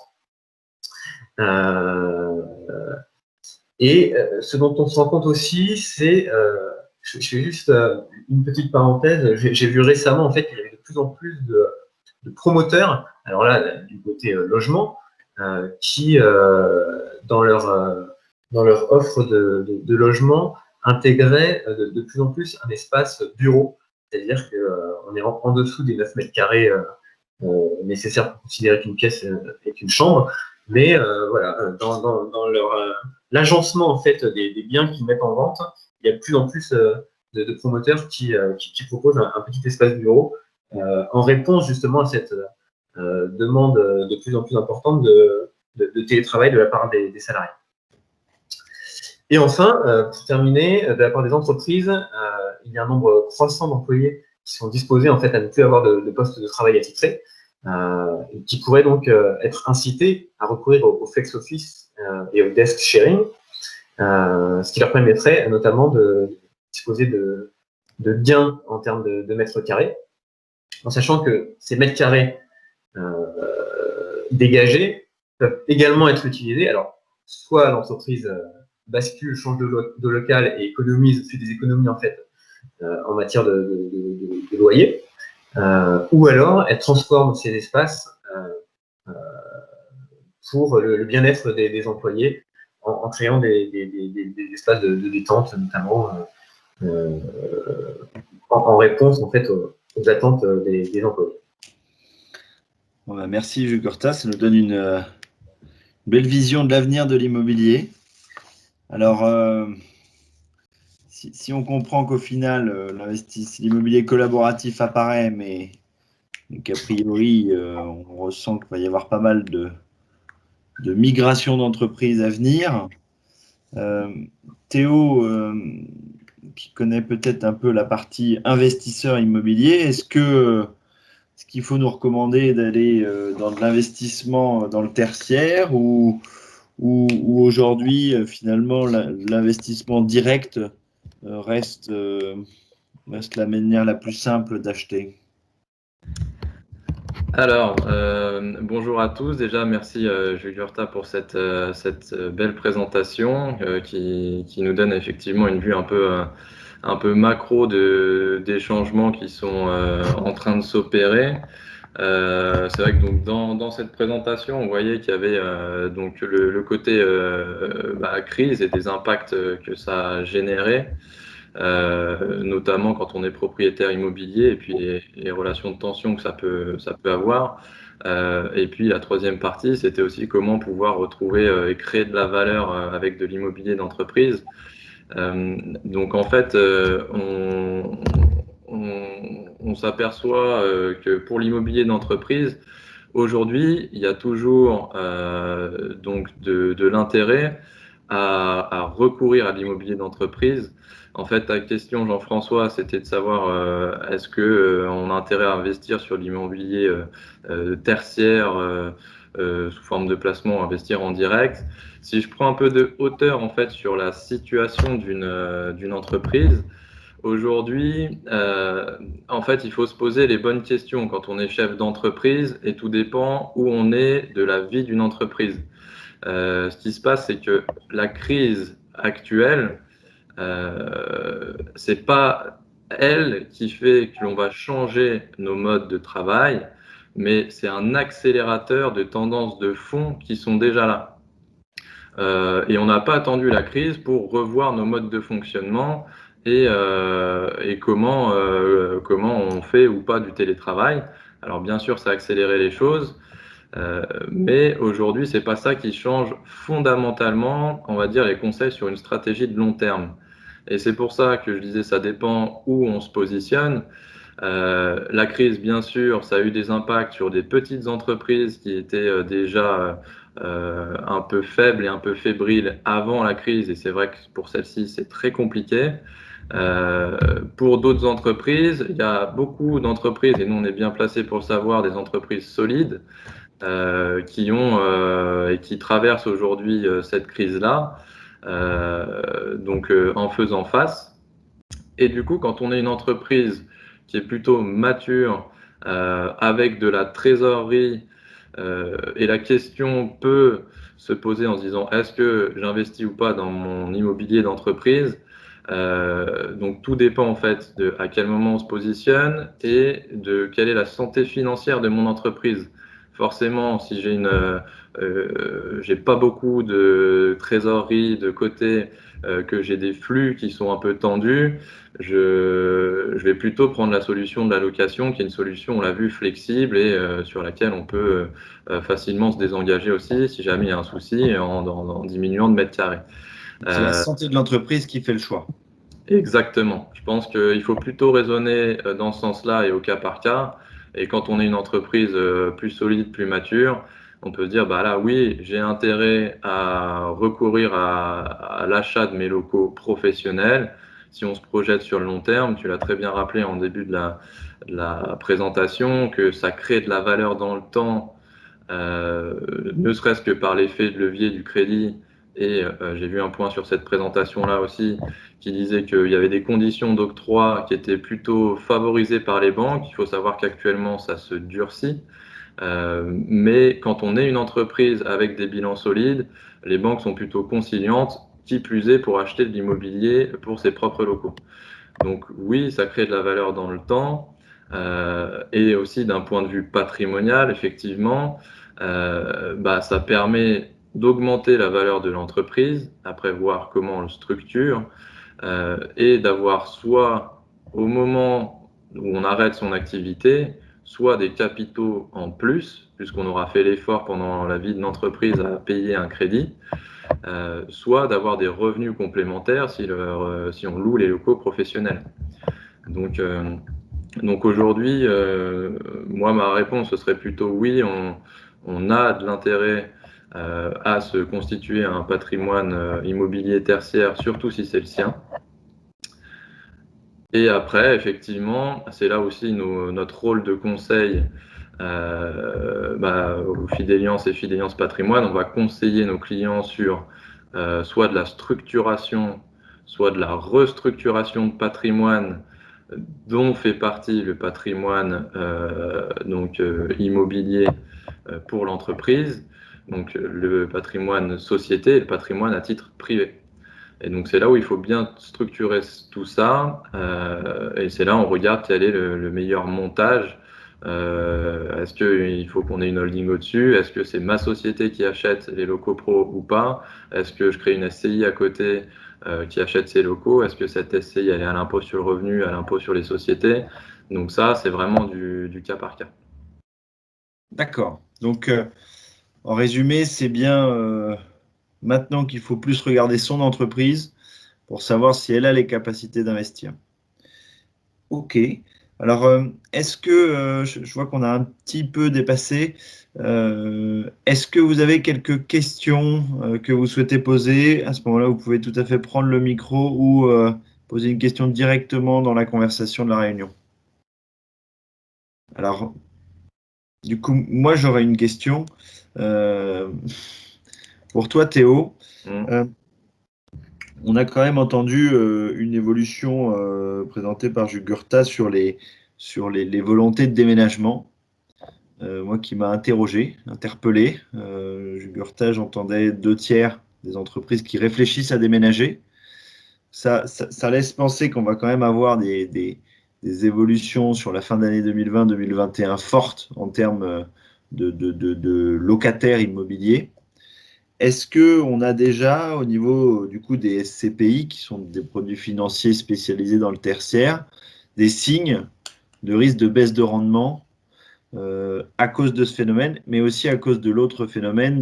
Et ce dont on se rend compte aussi, c'est, je fais juste une petite parenthèse, j'ai vu récemment en fait qu'il y avait de plus en plus de promoteurs, alors là du côté logement, qui dans leur offre de logement intégraient de plus en plus un espace bureau, c'est-à-dire qu'on est en dessous des 9 mètres carrés nécessaires pour considérer qu'une pièce est une chambre, mais voilà, dans l'agencement en fait des biens qu'ils mettent en vente, il y a de plus en plus de promoteurs qui proposent un petit espace bureau en réponse justement à cette demande de plus en plus importante de télétravail de la part des salariés. Et enfin, pour terminer, de la part des entreprises, il y a un nombre croissant d'employés qui sont disposés en fait à ne plus avoir de poste de travail attitré, qui pourraient donc être incités à recourir au flex office et au desk sharing, ce qui leur permettrait notamment de disposer de gains en termes de mètres carrés, en sachant que ces mètres carrés dégagés peuvent également être utilisés. Alors, soit l'entreprise bascule, change de local et fait des économies en fait en matière de loyer, ou alors elle transforme ces espaces pour le bien-être des employés en créant des espaces de détente, notamment en réponse en fait aux attentes des employés. Bon, bah, merci Jules Corta, ça nous donne une belle vision de l'avenir de l'immobilier. Alors, si on comprend qu'au final, l'immobilier collaboratif apparaît, mais qu'a priori, on ressent qu'il va y avoir pas mal de migration d'entreprises à venir. Théo, qui connaît peut-être un peu la partie investisseur immobilier, est-ce qu'il faut nous recommander d'aller dans de l'investissement dans le tertiaire ou aujourd'hui, finalement, l'investissement direct reste la manière la plus simple d'acheter? Alors, bonjour à tous. Déjà, merci Jules Hurta pour cette belle présentation qui nous donne effectivement une vue un peu macro des changements qui sont en train de s'opérer. C'est vrai que donc dans cette présentation, on voyait qu'il y avait donc le côté crise et des impacts que ça a généré. Notamment quand on est propriétaire immobilier et puis les relations de tension que ça peut avoir. Et puis la troisième partie, c'était aussi comment pouvoir retrouver et créer de la valeur avec de l'immobilier d'entreprise. Donc en fait, on s'aperçoit que pour l'immobilier d'entreprise, aujourd'hui, il y a toujours donc de l'intérêt à recourir à l'immobilier d'entreprise. En fait, ta question, Jean-François, c'était de savoir est-ce qu'on a intérêt à investir sur l'immobilier tertiaire sous forme de placement, investir en direct. Si je prends un peu de hauteur en fait sur la situation d'une entreprise, aujourd'hui, en fait, il faut se poser les bonnes questions quand on est chef d'entreprise et tout dépend où on est de la vie d'une entreprise. Ce qui se passe, c'est que la crise actuelle, c'est pas elle qui fait que l'on va changer nos modes de travail, mais c'est un accélérateur de tendances de fond qui sont déjà là. Et on n'a pas attendu la crise pour revoir nos modes de fonctionnement et comment on fait ou pas du télétravail. Alors bien sûr, ça a accéléré les choses, mais aujourd'hui, c'est pas ça qui change fondamentalement, on va dire, les conseils sur une stratégie de long terme. Et c'est pour ça que je disais, ça dépend où on se positionne. La crise, bien sûr, ça a eu des impacts sur des petites entreprises qui étaient déjà un peu faibles et un peu fébriles avant la crise. Et c'est vrai que pour celles-ci, c'est très compliqué. Pour d'autres entreprises, il y a beaucoup d'entreprises, et nous on est bien placés pour le savoir, des entreprises solides qui traversent aujourd'hui cette crise-là, en faisant face. Et du coup, quand on est une entreprise qui est plutôt mature, avec de la trésorerie, et la question peut se poser en se disant est-ce que j'investis ou pas dans mon immobilier d'entreprise? Donc tout dépend en fait de à quel moment on se positionne et de quelle est la santé financière de mon entreprise. Forcément, si j'ai pas beaucoup de trésorerie de côté, que j'ai des flux qui sont un peu tendus, je vais plutôt prendre la solution de la location, qui est une solution, on l'a vu, flexible et sur laquelle on peut facilement se désengager aussi si jamais il y a un souci en diminuant de mètres carrés. C'est la santé de l'entreprise qui fait le choix. Exactement. Je pense qu'il faut plutôt raisonner dans ce sens-là et au cas par cas. Et quand on est une entreprise plus solide, plus mature, on peut se dire, bah là, oui, j'ai intérêt à recourir à l'achat de mes locaux professionnels. Si on se projette sur le long terme, tu l'as très bien rappelé en début de la présentation, que ça crée de la valeur dans le temps, ne serait-ce que par l'effet de levier du crédit. Et j'ai vu un point sur cette présentation-là aussi qui disait qu'il y avait des conditions d'octroi qui étaient plutôt favorisées par les banques. Il faut savoir qu'actuellement, ça se durcit. Mais quand on est une entreprise avec des bilans solides, les banques sont plutôt conciliantes, qui plus est pour acheter de l'immobilier pour ses propres locaux. Donc oui, ça crée de la valeur dans le temps, et aussi d'un point de vue patrimonial, effectivement, ça permet d'augmenter la valeur de l'entreprise, après voir comment on le structure, et d'avoir soit au moment où on arrête son activité, soit des capitaux en plus, puisqu'on aura fait l'effort pendant la vie de l'entreprise à payer un crédit, soit d'avoir des revenus complémentaires si on loue les locaux professionnels. Donc aujourd'hui, moi, ma réponse, ce serait plutôt oui, on a de l'intérêt à se constituer un patrimoine immobilier tertiaire, surtout si c'est le sien. Et après, effectivement, c'est là aussi notre rôle de conseil au Fideliance et Fideliance Patrimoine. On va conseiller nos clients sur soit de la structuration, soit de la restructuration de patrimoine, dont fait partie le patrimoine immobilier pour l'entreprise, donc le patrimoine société et le patrimoine à titre privé. Et donc c'est là où il faut bien structurer tout ça, et c'est là où on regarde quel est le meilleur montage. Est-ce qu'il faut qu'on ait une holding au-dessus? Est-ce que c'est ma société qui achète les locaux pro ou pas? Est-ce que je crée une SCI à côté qui achète ces locaux? Est-ce que cette SCI elle est à l'impôt sur le revenu, à l'impôt sur les sociétés? Donc ça, c'est vraiment du cas par cas. D'accord. Donc, en résumé, c'est bien maintenant qu'il faut plus regarder son entreprise pour savoir si elle a les capacités d'investir. OK. Alors, est-ce que, je vois qu'on a un petit peu dépassé, est-ce que vous avez quelques questions que vous souhaitez poser? À ce moment-là, vous pouvez tout à fait prendre le micro ou poser une question directement dans la conversation de la réunion. Alors, du coup, moi, j'aurais une question. Pour toi, Théo, on a quand même entendu une évolution présentée par Jugurtha sur les volontés de déménagement. Moi qui m'a interpellé. Jugurtha, j'entendais 2/3 des entreprises qui réfléchissent à déménager. Ça laisse penser qu'on va quand même avoir des évolutions sur la fin d'année 2020-2021 fortes en termes de locataires immobiliers. Est-ce qu'on a déjà, au niveau du coup des SCPI, qui sont des produits financiers spécialisés dans le tertiaire, des signes de risque de baisse de rendement à cause de ce phénomène, mais aussi à cause de l'autre phénomène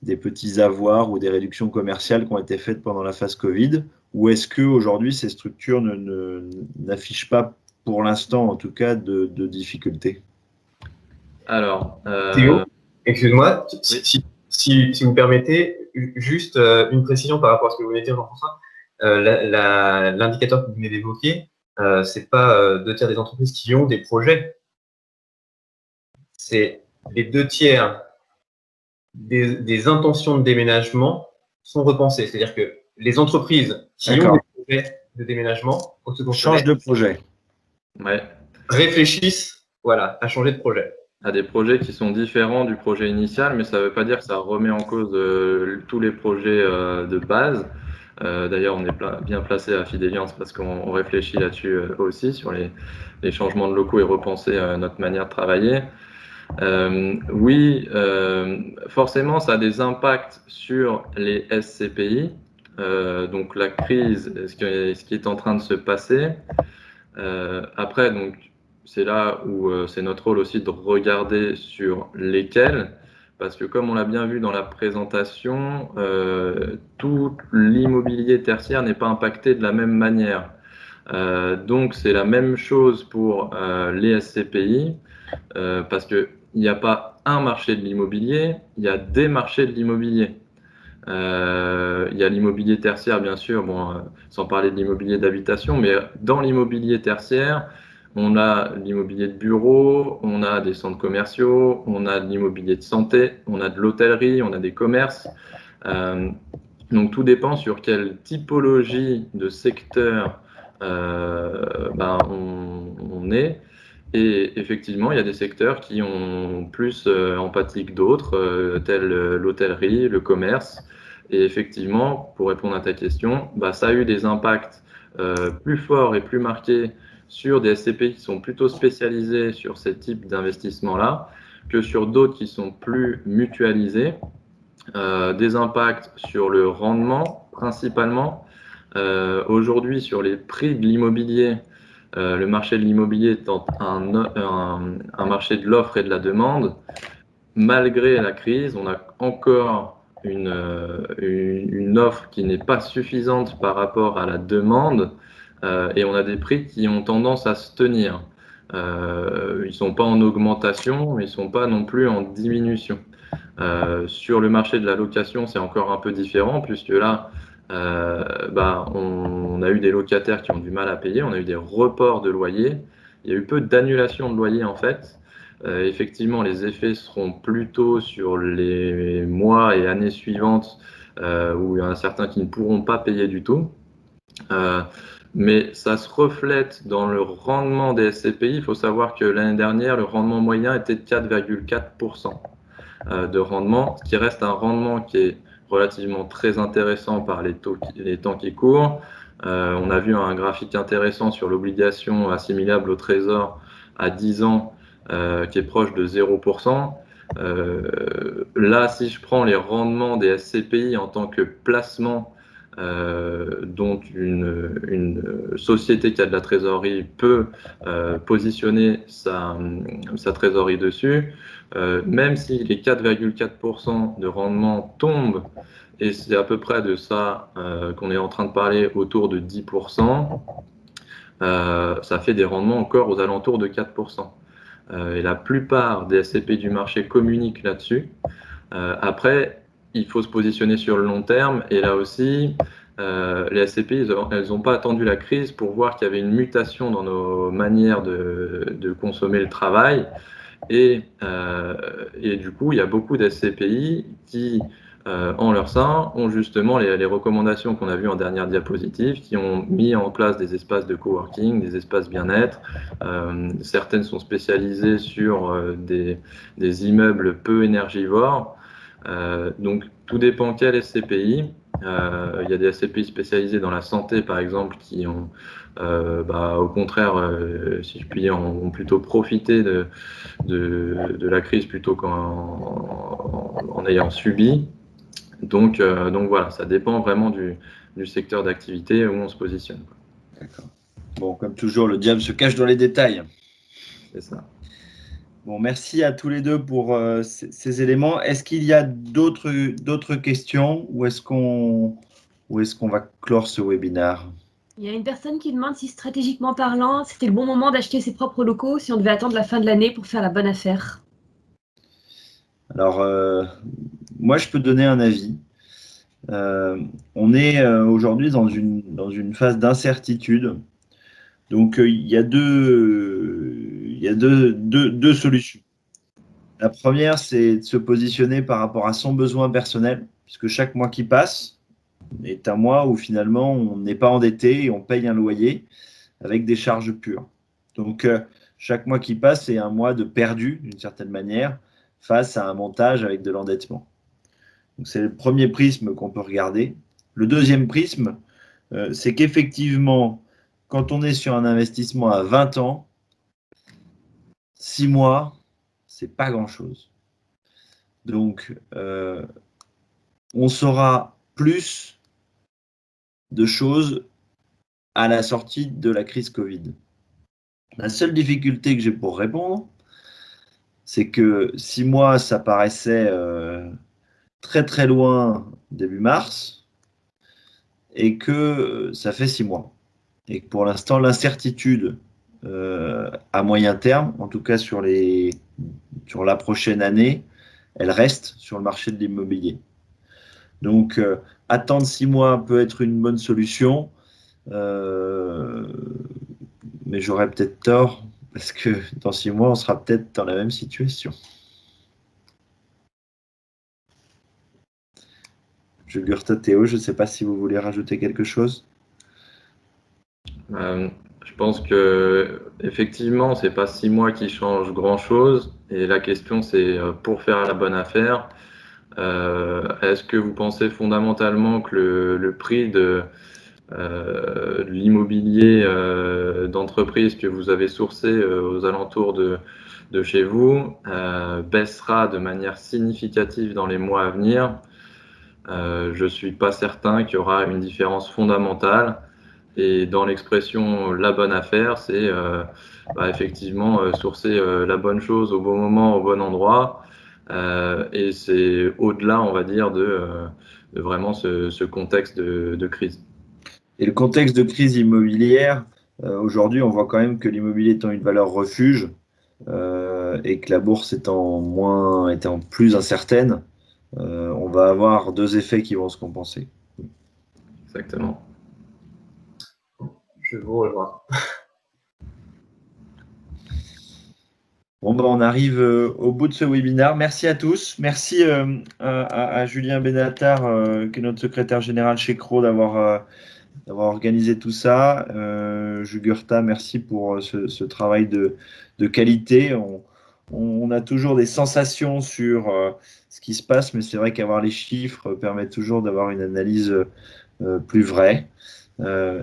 des petits avoirs ou des réductions commerciales qui ont été faites pendant la phase Covid? Ou est-ce qu'aujourd'hui, ces structures n'affichent pas, pour l'instant en tout cas, de difficultés? Alors, Théo, excuse-moi, si vous me permettez, juste une précision par rapport à ce que vous venez de dire, Jean-François. L'indicateur que vous venez d'évoquer, c'est pas 2/3 des entreprises qui ont des projets. C'est les 2/3 des intentions de déménagement sont repensées. C'est-à-dire que les entreprises qui ont des projets de déménagement changent de projet. Ouais. Réfléchissent, voilà, à changer de projet. À des projets qui sont différents du projet initial, mais ça ne veut pas dire que ça remet en cause tous les projets de base. D'ailleurs, on est bien placé à Fideliance parce qu'on réfléchit là-dessus aussi, sur les changements de locaux et repenser notre manière de travailler. Oui, forcément, ça a des impacts sur les SCPI. Donc la crise, ce qui est en train de se passer. Après, donc, c'est là où c'est notre rôle aussi de regarder sur lesquels, parce que comme on l'a bien vu dans la présentation, tout l'immobilier tertiaire n'est pas impacté de la même manière. Donc c'est la même chose pour les SCPI, parce qu'il n'y a pas un marché de l'immobilier, il y a des marchés de l'immobilier. Il y a l'immobilier tertiaire, bien sûr, bon, sans parler de l'immobilier d'habitation, mais dans l'immobilier tertiaire, on a l'immobilier de bureau, on a des centres commerciaux, on a de l'immobilier de santé, on a de l'hôtellerie, on a des commerces. Donc tout dépend sur quelle typologie de secteur on est. Et effectivement, il y a des secteurs qui ont plus empathie que d'autres, tels l'hôtellerie, le commerce. Et effectivement, pour répondre à ta question, ça a eu des impacts plus forts et plus marqués sur des SCPI qui sont plutôt spécialisés sur ces types d'investissements-là que sur d'autres qui sont plus mutualisés. Des impacts sur le rendement principalement. Aujourd'hui, sur les prix de l'immobilier, le marché de l'immobilier étant un marché de l'offre et de la demande, malgré la crise, on a encore une offre qui n'est pas suffisante par rapport à la demande et on a des prix qui ont tendance à se tenir. Ils ne sont pas en augmentation, mais ils ne sont pas non plus en diminution. Sur le marché de la location, c'est encore un peu différent puisque là, on a eu des locataires qui ont du mal à payer, on a eu des reports de loyer, il y a eu peu d'annulations de loyer en fait. Effectivement, les effets seront plutôt sur les mois et années suivantes où il y en a certains qui ne pourront pas payer du tout. Mais ça se reflète dans le rendement des SCPI. Il faut savoir que l'année dernière, le rendement moyen était de 4,4% de rendement, ce qui reste un rendement qui est relativement très intéressant par les temps qui courent. On a vu un graphique intéressant sur l'obligation assimilable au trésor à 10 ans qui est proche de 0%. Là, si je prends les rendements des SCPI en tant que placement dont une société qui a de la trésorerie peut positionner sa trésorerie dessus, même si les 4,4% de rendement tombent, et c'est à peu près de ça qu'on est en train de parler, autour de 10%, ça fait des rendements encore aux alentours de 4%. Et la plupart des SCPI du marché communiquent là-dessus. Après, il faut se positionner sur le long terme. Et là aussi, les SCPI, elles n'ont pas attendu la crise pour voir qu'il y avait une mutation dans nos manières de consommer le travail. Et du coup, il y a beaucoup d'SCPI qui, en leur sein, ont justement les recommandations qu'on a vues en dernière diapositive, qui ont mis en place des espaces de coworking, des espaces bien-être. Certaines sont spécialisées sur des immeubles peu énergivores. Donc, tout dépend quel SCPI. Il y a des SCPI spécialisés dans la santé, par exemple, qui ont, au contraire, si je puis dire, ont plutôt profité de la crise plutôt qu'en ayant subi. Donc voilà, ça dépend vraiment du secteur d'activité où on se positionne. D'accord. Bon, comme toujours, le diable se cache dans les détails. C'est ça. Bon, merci à tous les deux pour ces éléments. Est-ce qu'il y a d'autres questions ou est-ce qu'on va clore ce webinaire? Il y a une personne qui demande si stratégiquement parlant, c'était le bon moment d'acheter ses propres locaux, si on devait attendre la fin de l'année pour faire la bonne affaire. Alors, moi, je peux donner un avis. On est aujourd'hui dans une phase d'incertitude. Donc, il y a deux solutions. La première, c'est de se positionner par rapport à son besoin personnel, puisque chaque mois qui passe est un mois où finalement on n'est pas endetté et on paye un loyer avec des charges pures. Donc, chaque mois qui passe, c'est un mois de perdu, d'une certaine manière, face à un montage avec de l'endettement. Donc, c'est le premier prisme qu'on peut regarder. Le deuxième prisme, c'est qu'effectivement, quand on est sur un investissement à 20 ans, 6 mois, c'est pas grand-chose. Donc, on saura plus de choses à la sortie de la crise Covid. La seule difficulté que j'ai pour répondre, c'est que 6 mois, ça paraissait très très loin début mars, et que ça fait 6 mois. Et que pour l'instant, l'incertitude à moyen terme, en tout cas sur la prochaine année, elle reste sur le marché de l'immobilier. Donc, attendre 6 mois peut être une bonne solution, mais j'aurais peut-être tort, parce que dans 6 mois, on sera peut-être dans la même situation. Jugurtha, Théo, je ne sais pas si vous voulez rajouter quelque chose. Je pense que effectivement, c'est pas 6 mois qui changent grand-chose. Et la question, c'est pour faire la bonne affaire, est-ce que vous pensez fondamentalement que le prix de l'immobilier d'entreprise que vous avez sourcé aux alentours de chez vous baissera de manière significative dans les mois à venir? Je ne suis pas certain qu'il y aura une différence fondamentale. Et dans l'expression la bonne affaire, c'est effectivement sourcer la bonne chose au bon moment, au bon endroit. Et c'est au-delà, on va dire, de vraiment ce contexte de crise. Et le contexte de crise immobilière, aujourd'hui, on voit quand même que l'immobilier étant une valeur refuge et que la bourse étant plus incertaine, on va avoir deux effets qui vont se compenser. Exactement. Je vous rejoins. Bon, on arrive au bout de ce webinaire. Merci à tous. Merci à Julien Benatar, qui est notre secrétaire général chez Crowe, d'avoir organisé tout ça. Jugurtha, merci pour ce travail de qualité. On a toujours des sensations sur ce qui se passe, mais c'est vrai qu'avoir les chiffres permet toujours d'avoir une analyse plus vraie.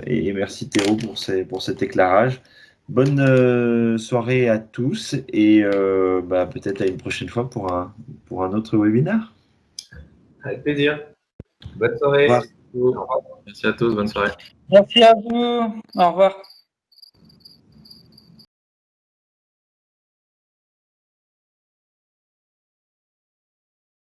Et merci Théo pour cet éclairage. Bonne soirée à tous et peut-être à une prochaine fois pour un autre webinaire. Avec plaisir. Bonne soirée. Au revoir. Merci à tous, bonne soirée. Merci à vous. Au revoir.